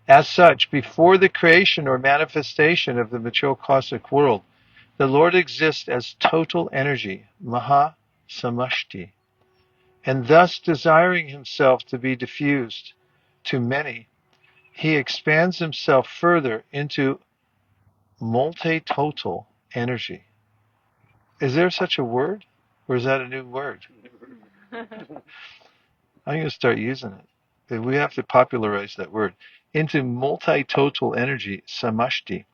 As such, before the creation or manifestation of the material cosmic world, the Lord exists as total energy, Maha Samashti, and thus desiring himself to be diffused to many, he expands himself further into multi-total energy. Is there such a word? Or is that a new word? I'm going to start using it. We have to popularize that word. Into multi-total energy, samashti.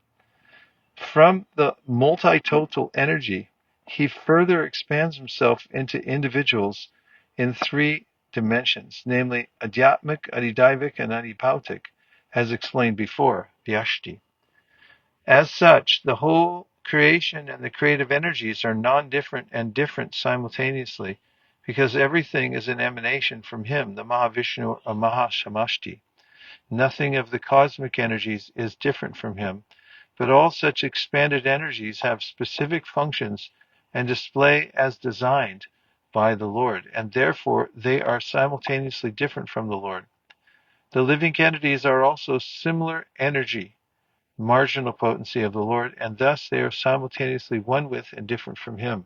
From the multi-total energy, he further expands himself into individuals in three dimensions, namely adhyatmic, adhidaivic, and adhibautic, as explained before, vyashti. As such, the whole creation and the creative energies are non-different and different simultaneously, because everything is an emanation from him, the Mahavishnu or Mahasamashti. Nothing of the cosmic energies is different from him, but all such expanded energies have specific functions and display as designed by the Lord, and therefore they are simultaneously different from the Lord. The living entities are also similar energy, marginal potency of the Lord, and thus they are simultaneously one with and different from him.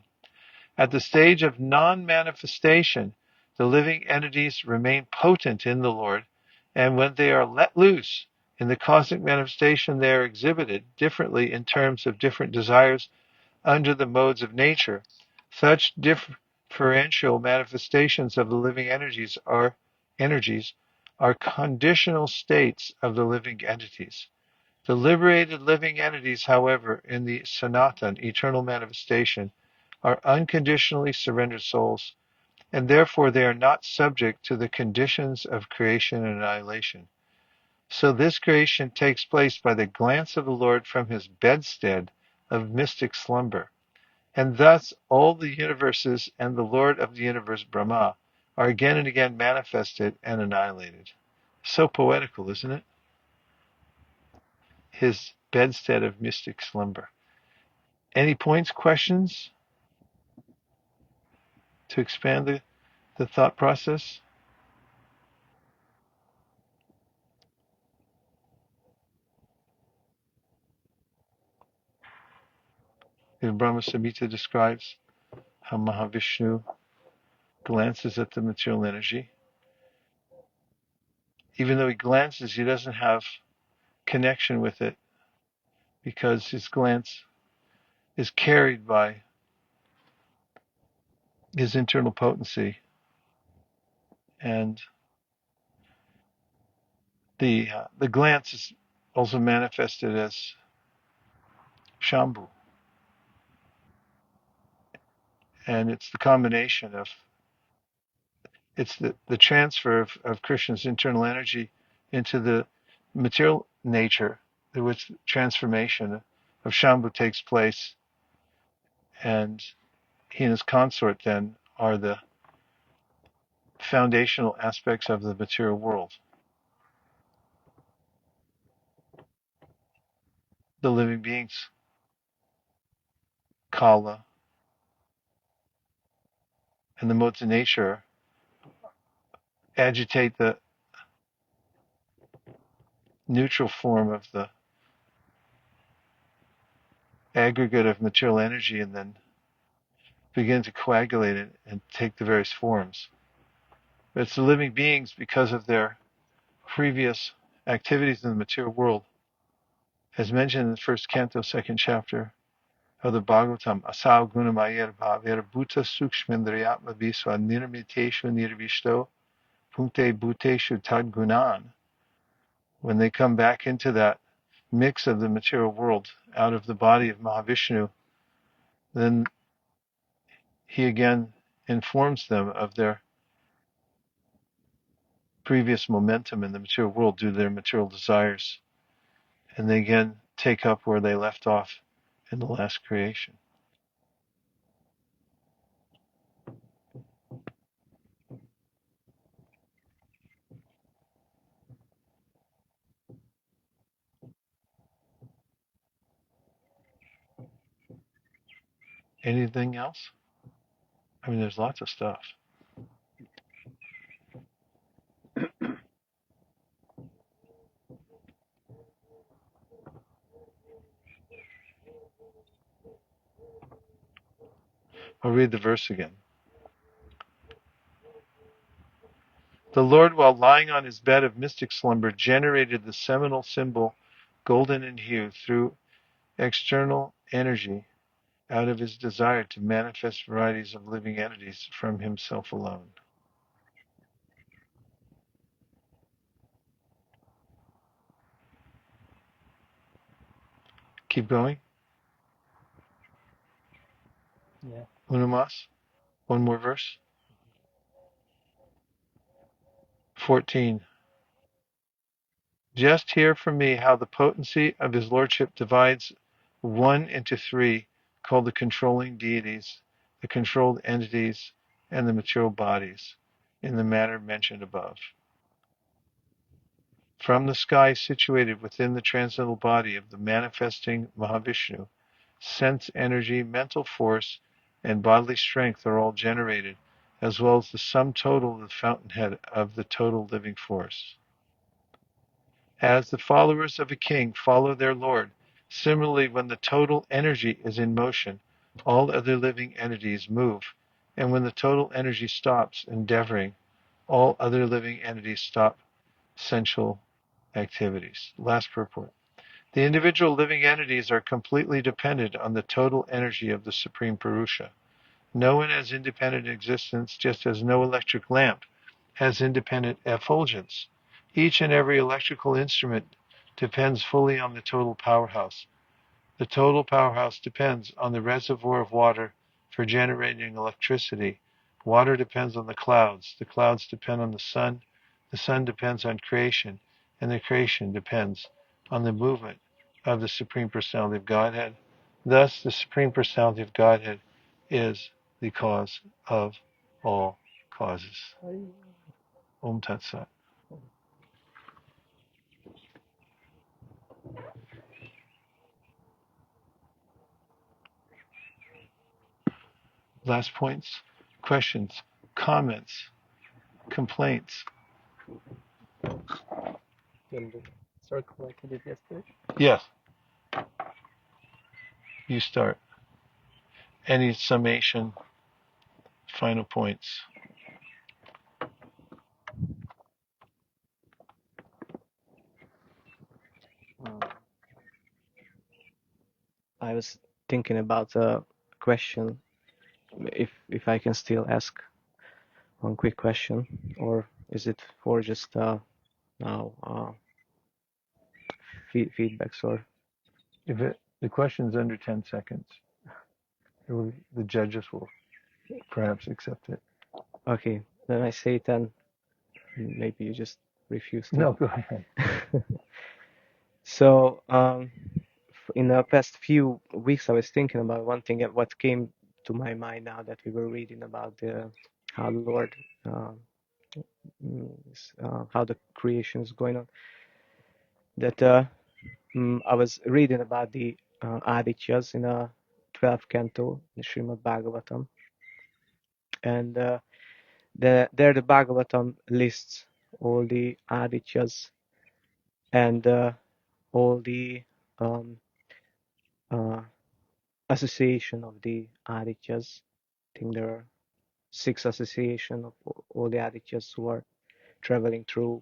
At the stage of non-manifestation, the living entities remain potent in the Lord, and when they are let loose in the cosmic manifestation, they are exhibited differently in terms of different desires under the modes of nature. Such differential manifestations of the living energies are conditional states of the living entities. The liberated living entities, however, in the Sanatan, eternal manifestation, are unconditionally surrendered souls, and therefore they are not subject to the conditions of creation and annihilation. So this creation takes place by the glance of the Lord from his bedstead of mystic slumber. And thus all the universes and the Lord of the universe, Brahma, are again and again manifested and annihilated. So poetical, isn't it? His bedstead of mystic slumber. Any points, questions to expand the thought process? Brahma Samhita describes how Mahavishnu glances at the material energy. Even though he glances, he doesn't have connection with it because his glance is carried by his internal potency. And the glance is also manifested as Shambhu. And it's the combination of, it's the transfer of Krishna's internal energy into the material nature, through which transformation of Shambhu takes place. And he and his consort then are the foundational aspects of the material world. The living beings, Kala, and the modes of nature agitate the neutral form of the aggregate of material energy and then begin to coagulate it and take the various forms. But it's the living beings, because of their previous activities in the material world, as mentioned in the first canto, second chapter of the Bhagvatam, Asau Gunamayar Bhavir Bhuta Sukshmendriyatma Visva Nirmiteshu Nirvishto Punkte bhuteshu tadgunan, when they come back into that mix of the material world out of the body of Mahavishnu, then he again informs them of their previous momentum in the material world due to their material desires, and they again take up where they left off in the last creation. Anything else? I mean, there's lots of stuff. I'll read the verse again. The Lord, while lying on his bed of mystic slumber, generated the seminal symbol, golden in hue, through external energy out of his desire to manifest varieties of living entities from himself alone. Keep going. Yeah. Una más. One more verse. 14. Just hear from me how the potency of his lordship divides one into three, called the controlling deities, the controlled entities, and the material bodies, in the manner mentioned above. From the sky situated within the transcendental body of the manifesting Mahavishnu, sense energy, mental force, and bodily strength are all generated, as well as the sum total of the fountainhead of the total living force. As the followers of a king follow their lord, similarly when the total energy is in motion, all other living entities move, and when the total energy stops endeavoring, all other living entities stop sensual activities. Last purport. The individual living entities are completely dependent on the total energy of the Supreme Purusha. No one has independent existence, just as no electric lamp has independent effulgence. Each and every electrical instrument depends fully on the total powerhouse. The total powerhouse depends on the reservoir of water for generating electricity. Water depends on the clouds depend on the sun depends on creation, and the creation depends on the movement of the Supreme Personality of Godhead. Thus, the Supreme Personality of Godhead is the cause of all causes. Om Tat Sat. Last points, questions, comments, complaints. In the circle like I did yesterday. Yes, you start. Any summation, final points? I was thinking about a question, if I can still ask one quick question, or is it for just now feedbacks or? If the question's under 10 seconds, the judges will perhaps accept it. Okay, then I say it and maybe you just refuse to. No, go ahead. So in the past few weeks, I was thinking about one thing. What came to my mind now that we were reading about how the Lord, how the creation is going on. That I was reading about the Adityas in a 12th canto, the Srimad Bhagavatam, and there the Bhagavatam lists all the Adityas and all the association of the Adityas. I think there are 6 association of all the Adityas who are traveling through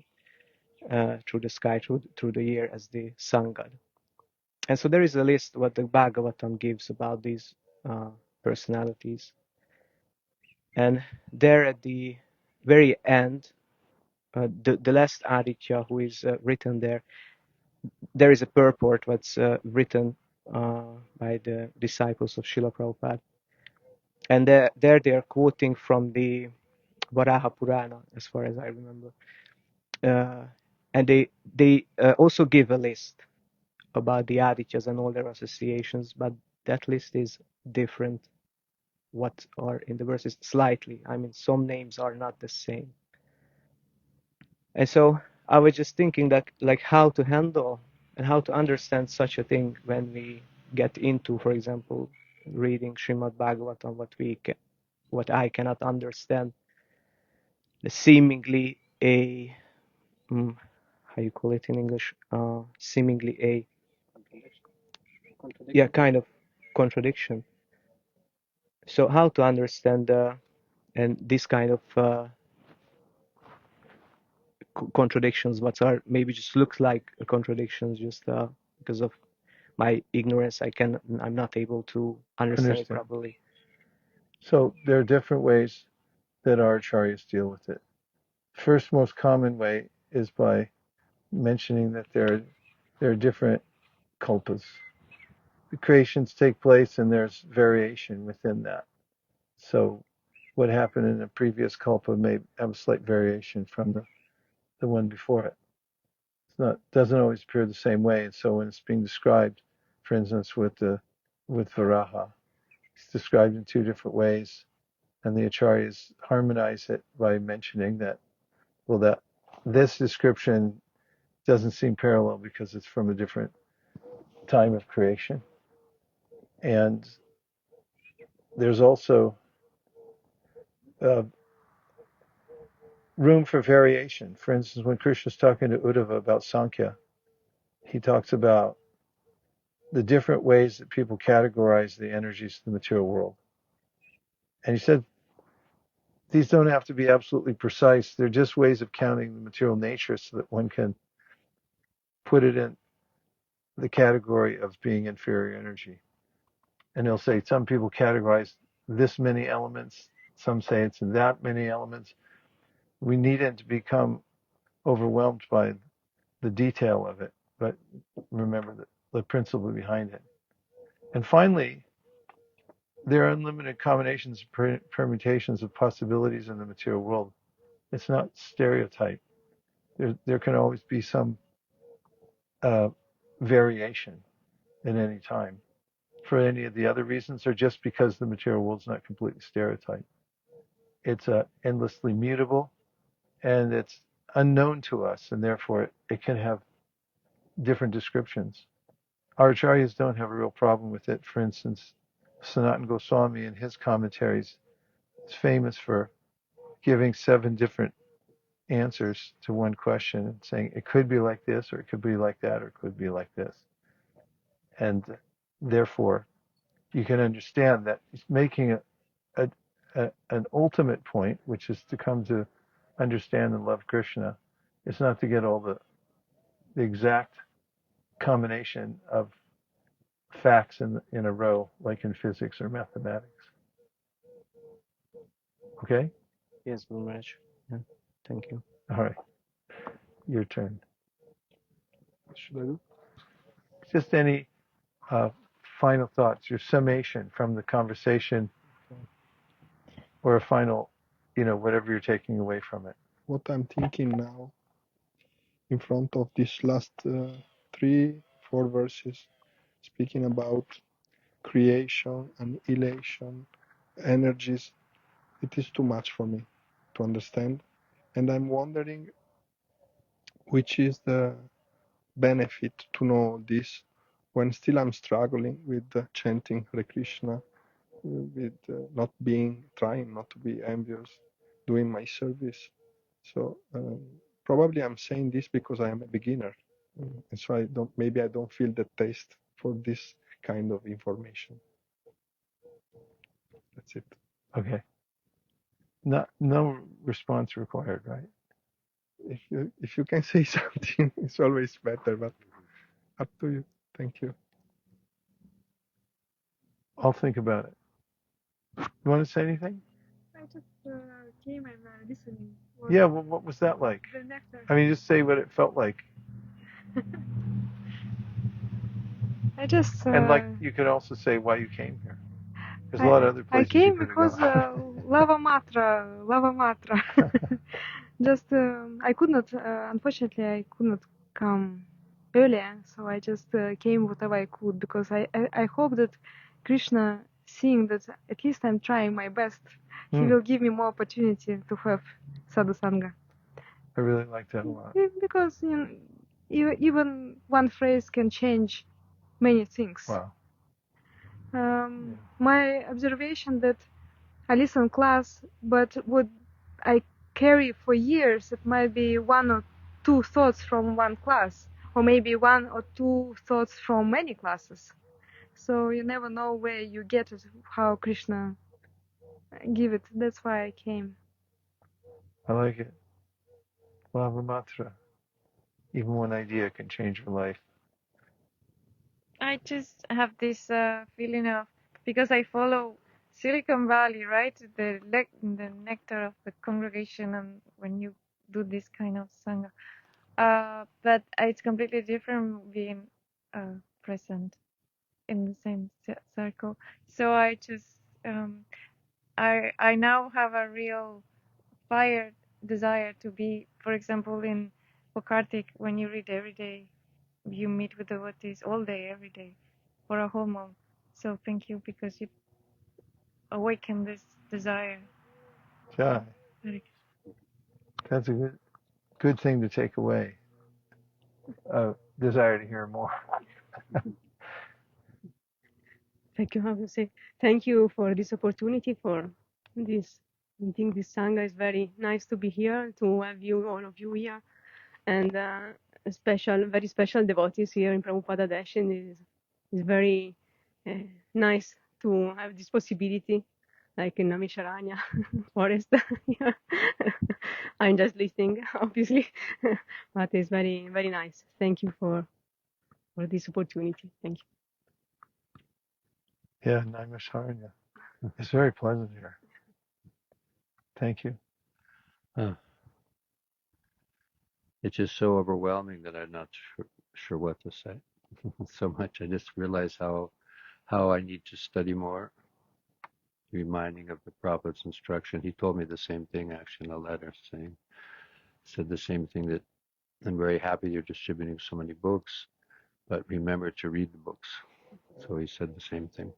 the sky, through the year as the sun god. And so there is a list what the Bhagavatam gives about these personalities. And there at the very end, the last aditya who is written there. There is a purport that's written by the disciples of Srila Prabhupada, and there they are quoting from the Varaha Purana, as far as I remember, and they also give a list about the adityas and all their associations, but that list is different. What are in the verses slightly? I mean, some names are not the same, and so I was just thinking that, like, how to handle and how to understand such a thing when we get into, for example, reading Srimad Bhagavatam, what I cannot understand, the seemingly a how you call it in English, seemingly a kind of contradiction. So how to understand and this kind of contradictions, what are maybe just looks like contradictions, just because of my ignorance, I'm not able to understand it properly. So there are different ways that our acharyas deal with it. First, most common way is by mentioning that there are different kalpas. The creations take place and there's variation within that. So what happened in a previous kalpa may have a slight variation from the one before it. Doesn't always appear the same way. And so when it's being described, for instance, with Varaha, it's described in two different ways, and the acharyas harmonize it by mentioning that this description doesn't seem parallel because it's from a different time of creation. And there's also room for variation. For instance, when Krishna's talking to Uddhava about Sankhya, he talks about the different ways that people categorize the energies of the material world. And he said, these don't have to be absolutely precise. They're just ways of counting the material nature so that one can put it in the category of being inferior energy. And he'll say some people categorize this many elements, some say it's that many elements. We needn't to become overwhelmed by the detail of it, but remember the principle behind it. And finally, there are unlimited combinations, permutations of possibilities in the material world. It's not stereotype. There can always be some variation at any time for any of the other reasons, or just because the material world is not completely stereotyped. It's endlessly mutable, and it's unknown to us, and therefore it can have different descriptions. Our acharyas don't have a real problem with it. For instance, Sanatana Goswami in his commentaries is famous for giving 7 different answers to one question and saying it could be like this, or it could be like that, or it could be like this. And therefore, you can understand that he's making an ultimate point, which is to come to understand and love Krishna. It's not to get all the exact combination of facts in a row, like in physics or mathematics. Okay? Yes, Guru Maharaj. Yeah, thank you. All right. Your turn. Should I do? Just any final thoughts, your summation from the conversation, or a final, whatever you're taking away from it. What I'm thinking now, in front of these last 3-4 verses, speaking about creation, annihilation, energies, it is too much for me to understand. And I'm wondering which is the benefit to know this when still I'm struggling with chanting Hare Krishna, with trying not to be envious, doing my service. So probably I'm saying this because I am a beginner, and so I don't feel the taste for this kind of information. That's it. Okay. No response required, right? If you can say something, it's always better, but up to you. Thank you. I'll think about it. You want to say anything? I just came and listening. Yeah, well, what was that like? The nectar. I mean, just say what it felt like. I just. And like, you could also say why you came here. There's a lot of other I places you came could because have lava matra, lava matra. gone. Just I could not. Unfortunately, I could not come earlier, so I just came whatever I could because I hope that Krishna, seeing that at least I'm trying my best, he will give me more opportunity to have sadhusanga. I really like that a lot. Because even one phrase can change many things. Wow. My observation that I listen class, but what I carry for years, it might be one or two thoughts from one class, or maybe one or two thoughts from many classes. So you never know where you get it, how Krishna give it. That's why I came. I like it. Lava Matra. Even one idea can change your life. I just have this feeling of, because I follow Silicon Valley, right? The nectar of the congregation, and when you do this kind of sangha, but it's completely different being present in the same circle. So I just I now have a real fire desire to be, for example, in Kartik, when you read every day, you meet with devotees all day, every day, for a whole month. So thank you, because you awaken this desire. Jai. That's a good thing to take away. Desire to hear more. Thank you. I will say thank you for this opportunity, for this meeting. This sangha is very nice to be here, to have you, all of you here, and very special devotees here in Prabhupada Desh. And it's very nice to have this possibility, like in Namisharanya forest. Yeah. I'm just listening, obviously, but it's very, very nice. Thank you for this opportunity. Thank you. Yeah, Naimisharanya. It's very pleasant here. Thank you. It's just so overwhelming that I'm not sure what to say. So much. I just realize how I need to study more. Reminding of the Prabhupada's instruction. He told me the same thing actually in a letter, said the same thing, that I'm very happy you're distributing so many books, but remember to read the books. So he said the same thing.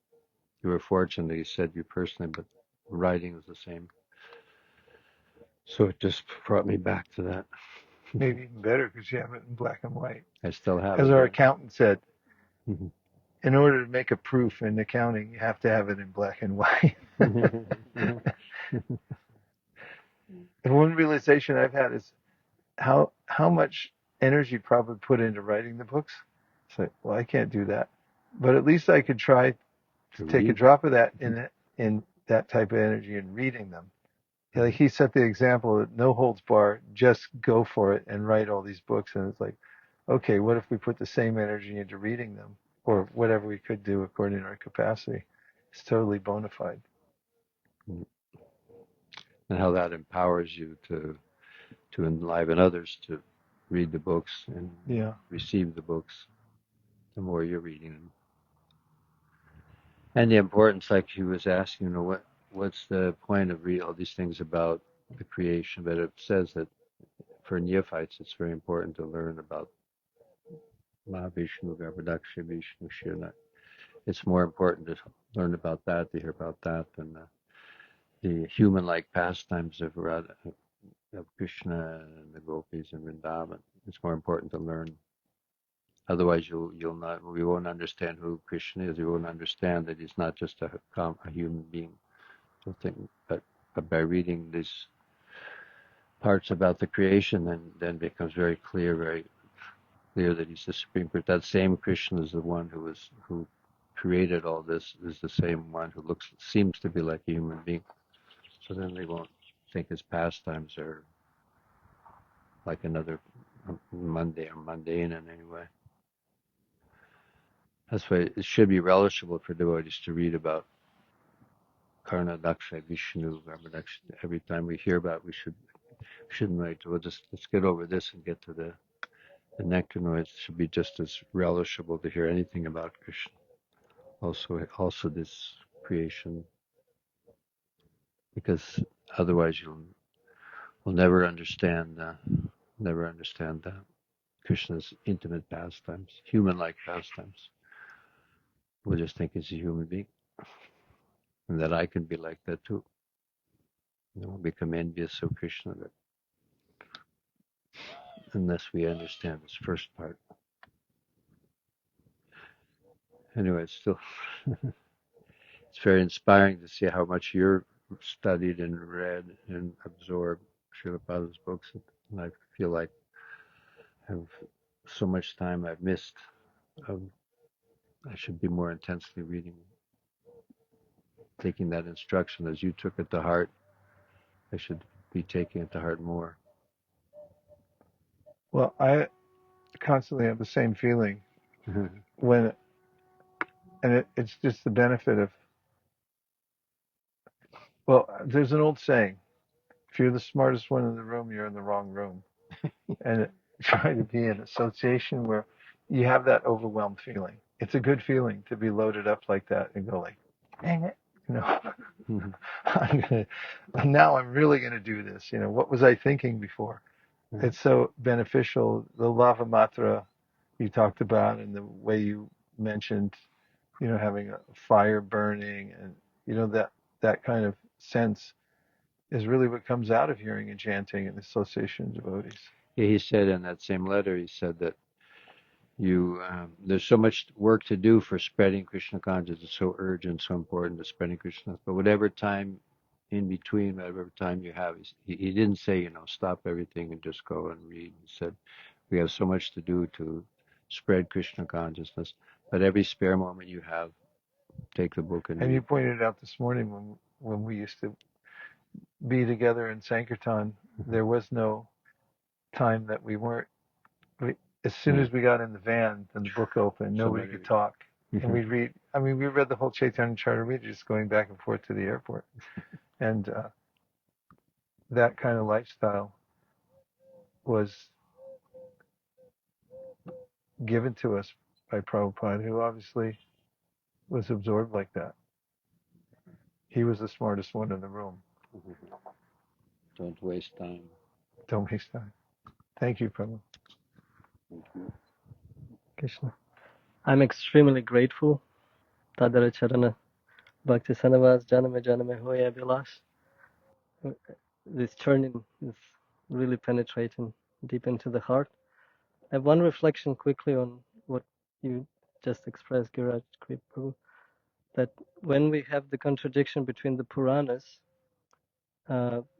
You were fortunate, he said you personally, but writing was the same. So it just brought me back to that. Maybe even better because you have it in black and white. I still have it. As our accountant said, in order to make a proof in accounting, you have to have it in black and white. And one realization I've had is how much energy Prabhupada put into writing the books. It's like, well, I can't do that, but at least I could try to take a drop of that in that type of energy in reading them. Like he set the example that no holds bar, just go for it and write all these books. And it's like, okay, what if we put the same energy into reading them, or whatever we could do according to our capacity? It's totally bona fide. And how that empowers you to enliven others to read the books and receive the books the more you're reading them. And the importance, like he was asking, what's the point of reading all these things about the creation? But it says that for neophytes, it's very important to learn about Mahavishnu, Garbhodaksha, Vishnu, Shirna. It's more important to learn about that, to hear about that, than the human-like pastimes of Krishna and the gopis and Vrindavan. It's more important to learn. Otherwise, we won't understand who Krishna is. We won't understand that he's not just a human being. But by reading these parts about the creation, then becomes very clear that he's the supreme. But that same Krishna is the one who created all this. Is the same one who seems to be like a human being. So then they won't think his pastimes are like another mundane in any way. That's why it should be relishable for devotees to read about Karna Daksha Vishnu, every time we hear about it, we shouldn't wait. Let's get over this and get to the nectar. No, it should be just as relishable to hear anything about Krishna. Also this creation, because otherwise we'll never understand Krishna's intimate pastimes, human-like pastimes. We'll just think he's a human being, and that I can be like that too. We'll become envious of Krishna, unless we understand this first part. Anyway, it's still it's very inspiring to see how much you're studied and read and absorbed Srila Prabhupada's books, and I feel like I have so much time I've missed. I should be more intensely reading, taking that instruction as you took it to heart. I should be taking it to heart more. Well, I constantly have the same feeling it's just the benefit of, well, there's an old saying, if you're the smartest one in the room, you're in the wrong room. And try to be in association where you have that overwhelmed feeling. It's a good feeling to be loaded up like that and go like, dang it, now I'm really going to do this. What was I thinking before? It's so beneficial. The lava matra you talked about, and the way you mentioned, having a fire burning, and that kind of sense is really what comes out of hearing and chanting and association of devotees. Yeah, he said in that same letter, he said that there's so much work to do for spreading Krishna consciousness. It's so urgent, so important to spreading Krishna. But whatever time in between, whatever time you have, he didn't say, stop everything and just go and read. He said, we have so much to do to spread Krishna consciousness. But every spare moment you have, take the book and read. And you pointed out this morning when we used to be together in saṅkīrtana, there was no time that we weren't. As soon as we got in the van and the book opened, nobody could talk. And we'd read. I mean, we read the whole Chaitanya Charitamrita just going back and forth to the airport. And that kind of lifestyle was given to us by Prabhupada, who obviously was absorbed like that. He was the smartest one in the room. Don't waste time. Don't waste time. Thank you, Prabhu. Thank you. Krishna. I'm extremely grateful. Tadara Charana Bhakti Sanavas Janame Janame Hoya Vilas. This churning is really penetrating deep into the heart. I have one reflection quickly on what you just expressed, Giraj Krip Prabhu, that when we have the contradiction between the Puranas,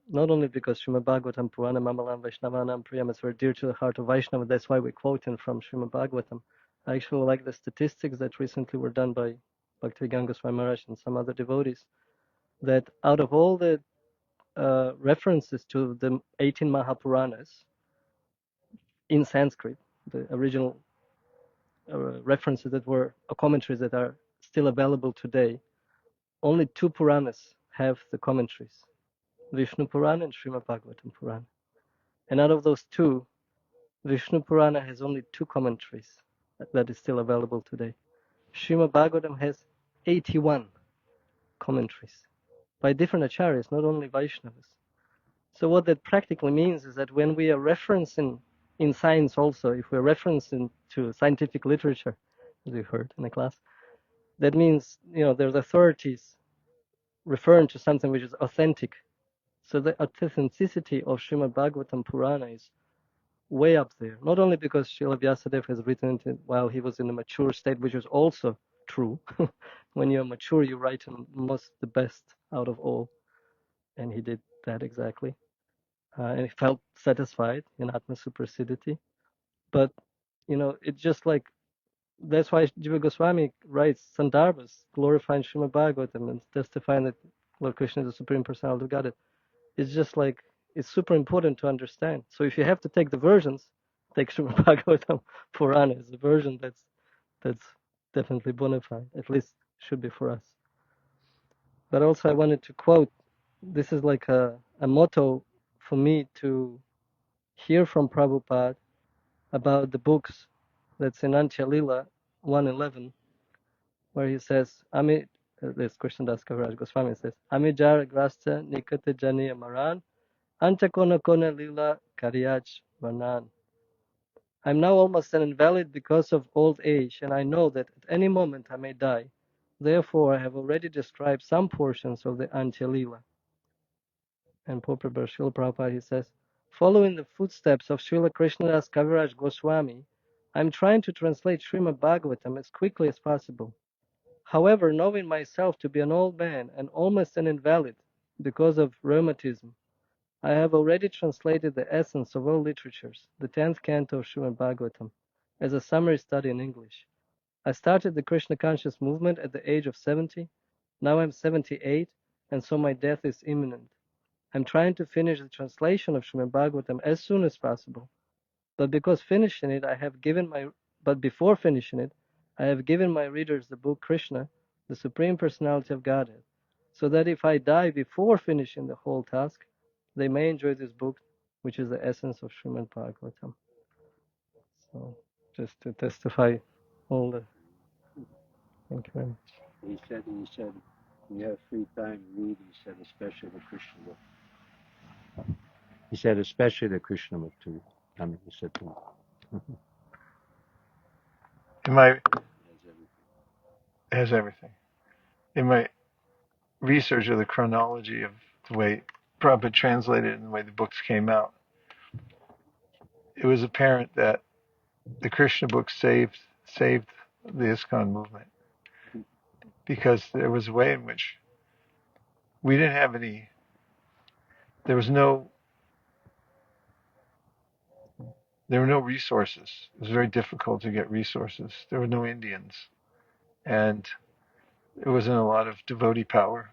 not only because Srimad Bhagavatam Purana Mamalam Vaishnavanam Priyam is very dear to the heart of Vaishnava, that's why we're quoting from Srimad Bhagavatam. I actually like the statistics that recently were done by Bhaktivedanta Goswami Maharaj and some other devotees, that out of all the references to the 18 Mahapuranas in Sanskrit, the original references that were commentaries that are still available today, only 2 Puranas have the commentaries, Vishnu Purana and Srimad Bhagavatam Purana. And out of those 2, Vishnu Purana has only 2 commentaries that is still available today. Srimad Bhagavatam has 81 commentaries by different acharyas, not only Vaishnavas. So what that practically means is that when we are referencing in science also, if we're referencing to scientific literature, as we heard in the class, that means, there's authorities referring to something which is authentic. So the authenticity of Srimad Bhagavatam Purana is way up there. Not only because Srila Vyasadeva has written it while he was in a mature state, which is also true. When you're mature, you write the best out of all. And he did that exactly. And he felt satisfied in Atma Suprasidhiti. But, it's just like, that's why Jiva Goswami writes Sandarbhas, glorifying Srimad Bhagavatam and testifying that Lord Krishna is the Supreme Personality of Godhead. It's just like, it's super important to understand. So if you have to take the versions, take Srimad Bhagavatam Purana is a version that's definitely bona fide, at least should be for us. But also I wanted to quote, this is like a motto for me to hear from Prabhupada about the books that's in Antya Lila 111, where he says, this Krishna Das Kaviraj Goswami says, Ami Jara Grasta Nikate Jani Amaran, Anta Kona Kona Lila Karyaj Vanan. I'm now almost an invalid because of old age, and I know that at any moment I may die. Therefore, I have already described some portions of the Antya Lila. And Pope Srila Prabhupada, he says, following the footsteps of Srila Krishnadas Kaviraj Goswami, I'm trying to translate Srimad Bhagavatam as quickly as possible. However, knowing myself to be an old man and almost an invalid because of rheumatism, I have already translated the essence of all literatures, the 10th canto of Srimad Bhagavatam, as a summary study in English. I started the Krishna conscious movement at the age of 70. Now I'm 78, and so my death is imminent. I'm trying to finish the translation of Srimad Bhagavatam as soon as possible. But before finishing it, I have given my readers the book Krishna, the Supreme Personality of Godhead, so that if I die before finishing the whole task, they may enjoy this book, which is the essence of Srimad Bhagavatam. So, just to testify all the... Thank you very much. He said, when you have free time, read, he said, especially the Krishna book. He said, especially the Krishna book too. He said to me. It has everything. In my research of the chronology of the way Prabhupada translated it and the way the books came out, it was apparent that the Krishna book saved the ISKCON movement, because there was a way in which we didn't have any, there were no resources. It was very difficult to get resources. There were no Indians, and there wasn't a lot of devotee power.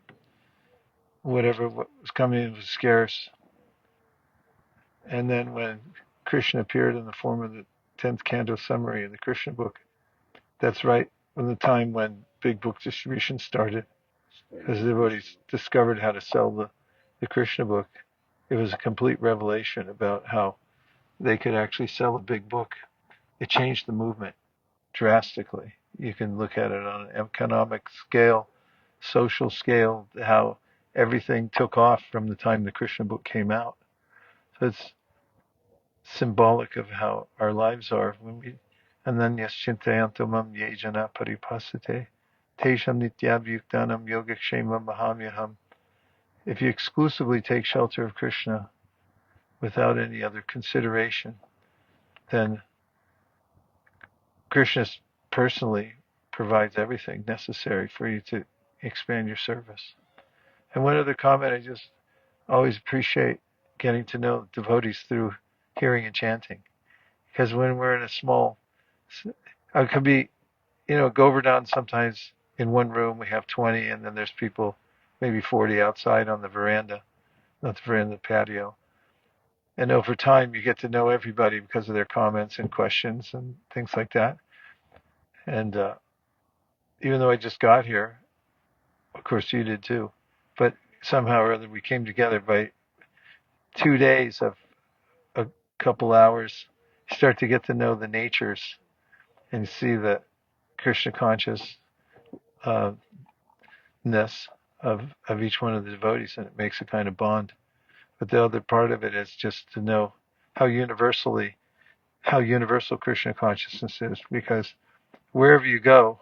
Whatever was coming in was scarce. And then when Krishna appeared in the form of the 10th canto summary in the Krishna book, that's right from the time when big book distribution started, because the devotees discovered how to sell the Krishna book. It was a complete revelation about how they could actually sell a big book. It changed the movement drastically. You can look at it on an economic scale, social scale, how everything took off from the time the Krishna book came out. So it's symbolic of how our lives are when we ananyas chintayantamam yejana paripasate tesham nityabhyuktanam yogakshema mahamyaham. If you exclusively take shelter of Krishna without any other consideration, then Krishna personally provides everything necessary for you to expand your service. And one other comment, I just always appreciate getting to know devotees through hearing and chanting. Because when we're in a small, it could be, Govardhan, sometimes in one room we have 20, and then there's people, maybe 40 outside on the veranda, not the veranda, the patio. And over time you get to know everybody because of their comments and questions and things like that. And even though I just got here, of course you did too, but somehow or other we came together by 2 days of a couple hours, start to get to know the natures and see the Krishna consciousness of each one of the devotees, and it makes a kind of bond. But the other part of it is just to know how universal Krishna consciousness is, because wherever you go,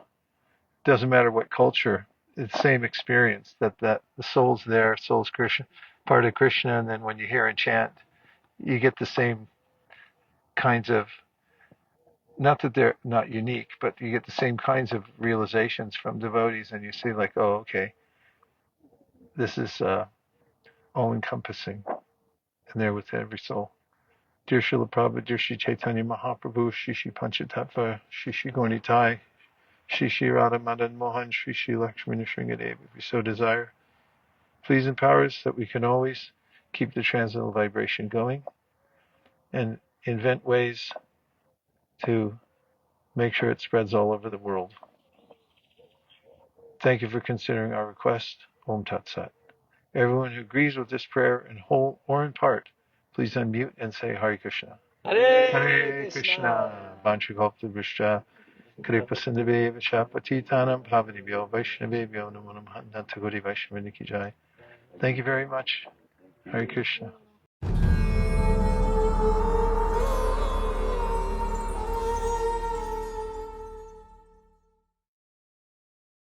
doesn't matter what culture, it's the same experience, that the soul's there, soul's Krishna, part of Krishna, and then when you hear and chant, you get the same kinds of, not that they're not unique, but you get the same kinds of realizations from devotees, and you see like, oh, okay, this is all-encompassing, and there with every soul. Dear Srila Prabhupada, dear Shri Chaitanya Mahaprabhu, Shri Shri Panchatattva, Shri Shri Gaunitai, Shri Shri Radha Madan Mohan, Shri Shri Lakshmi Nrsingadev, if we so desire, please empower us that we can always keep the transcendental vibration going and invent ways to make sure it spreads all over the world. Thank you for considering our request. Om Tat Sat. Everyone who agrees with this prayer in whole or in part, please unmute and say Hare Krishna. Hare Krishna. Vanchakalptabhishta. Kripa Sindhave Vachapatitanam Pavanibhyo Vaishnavebhyo Namo Namaha Nantagori Vaishnavini Ki Jai. Thank you very much. Hare Krishna.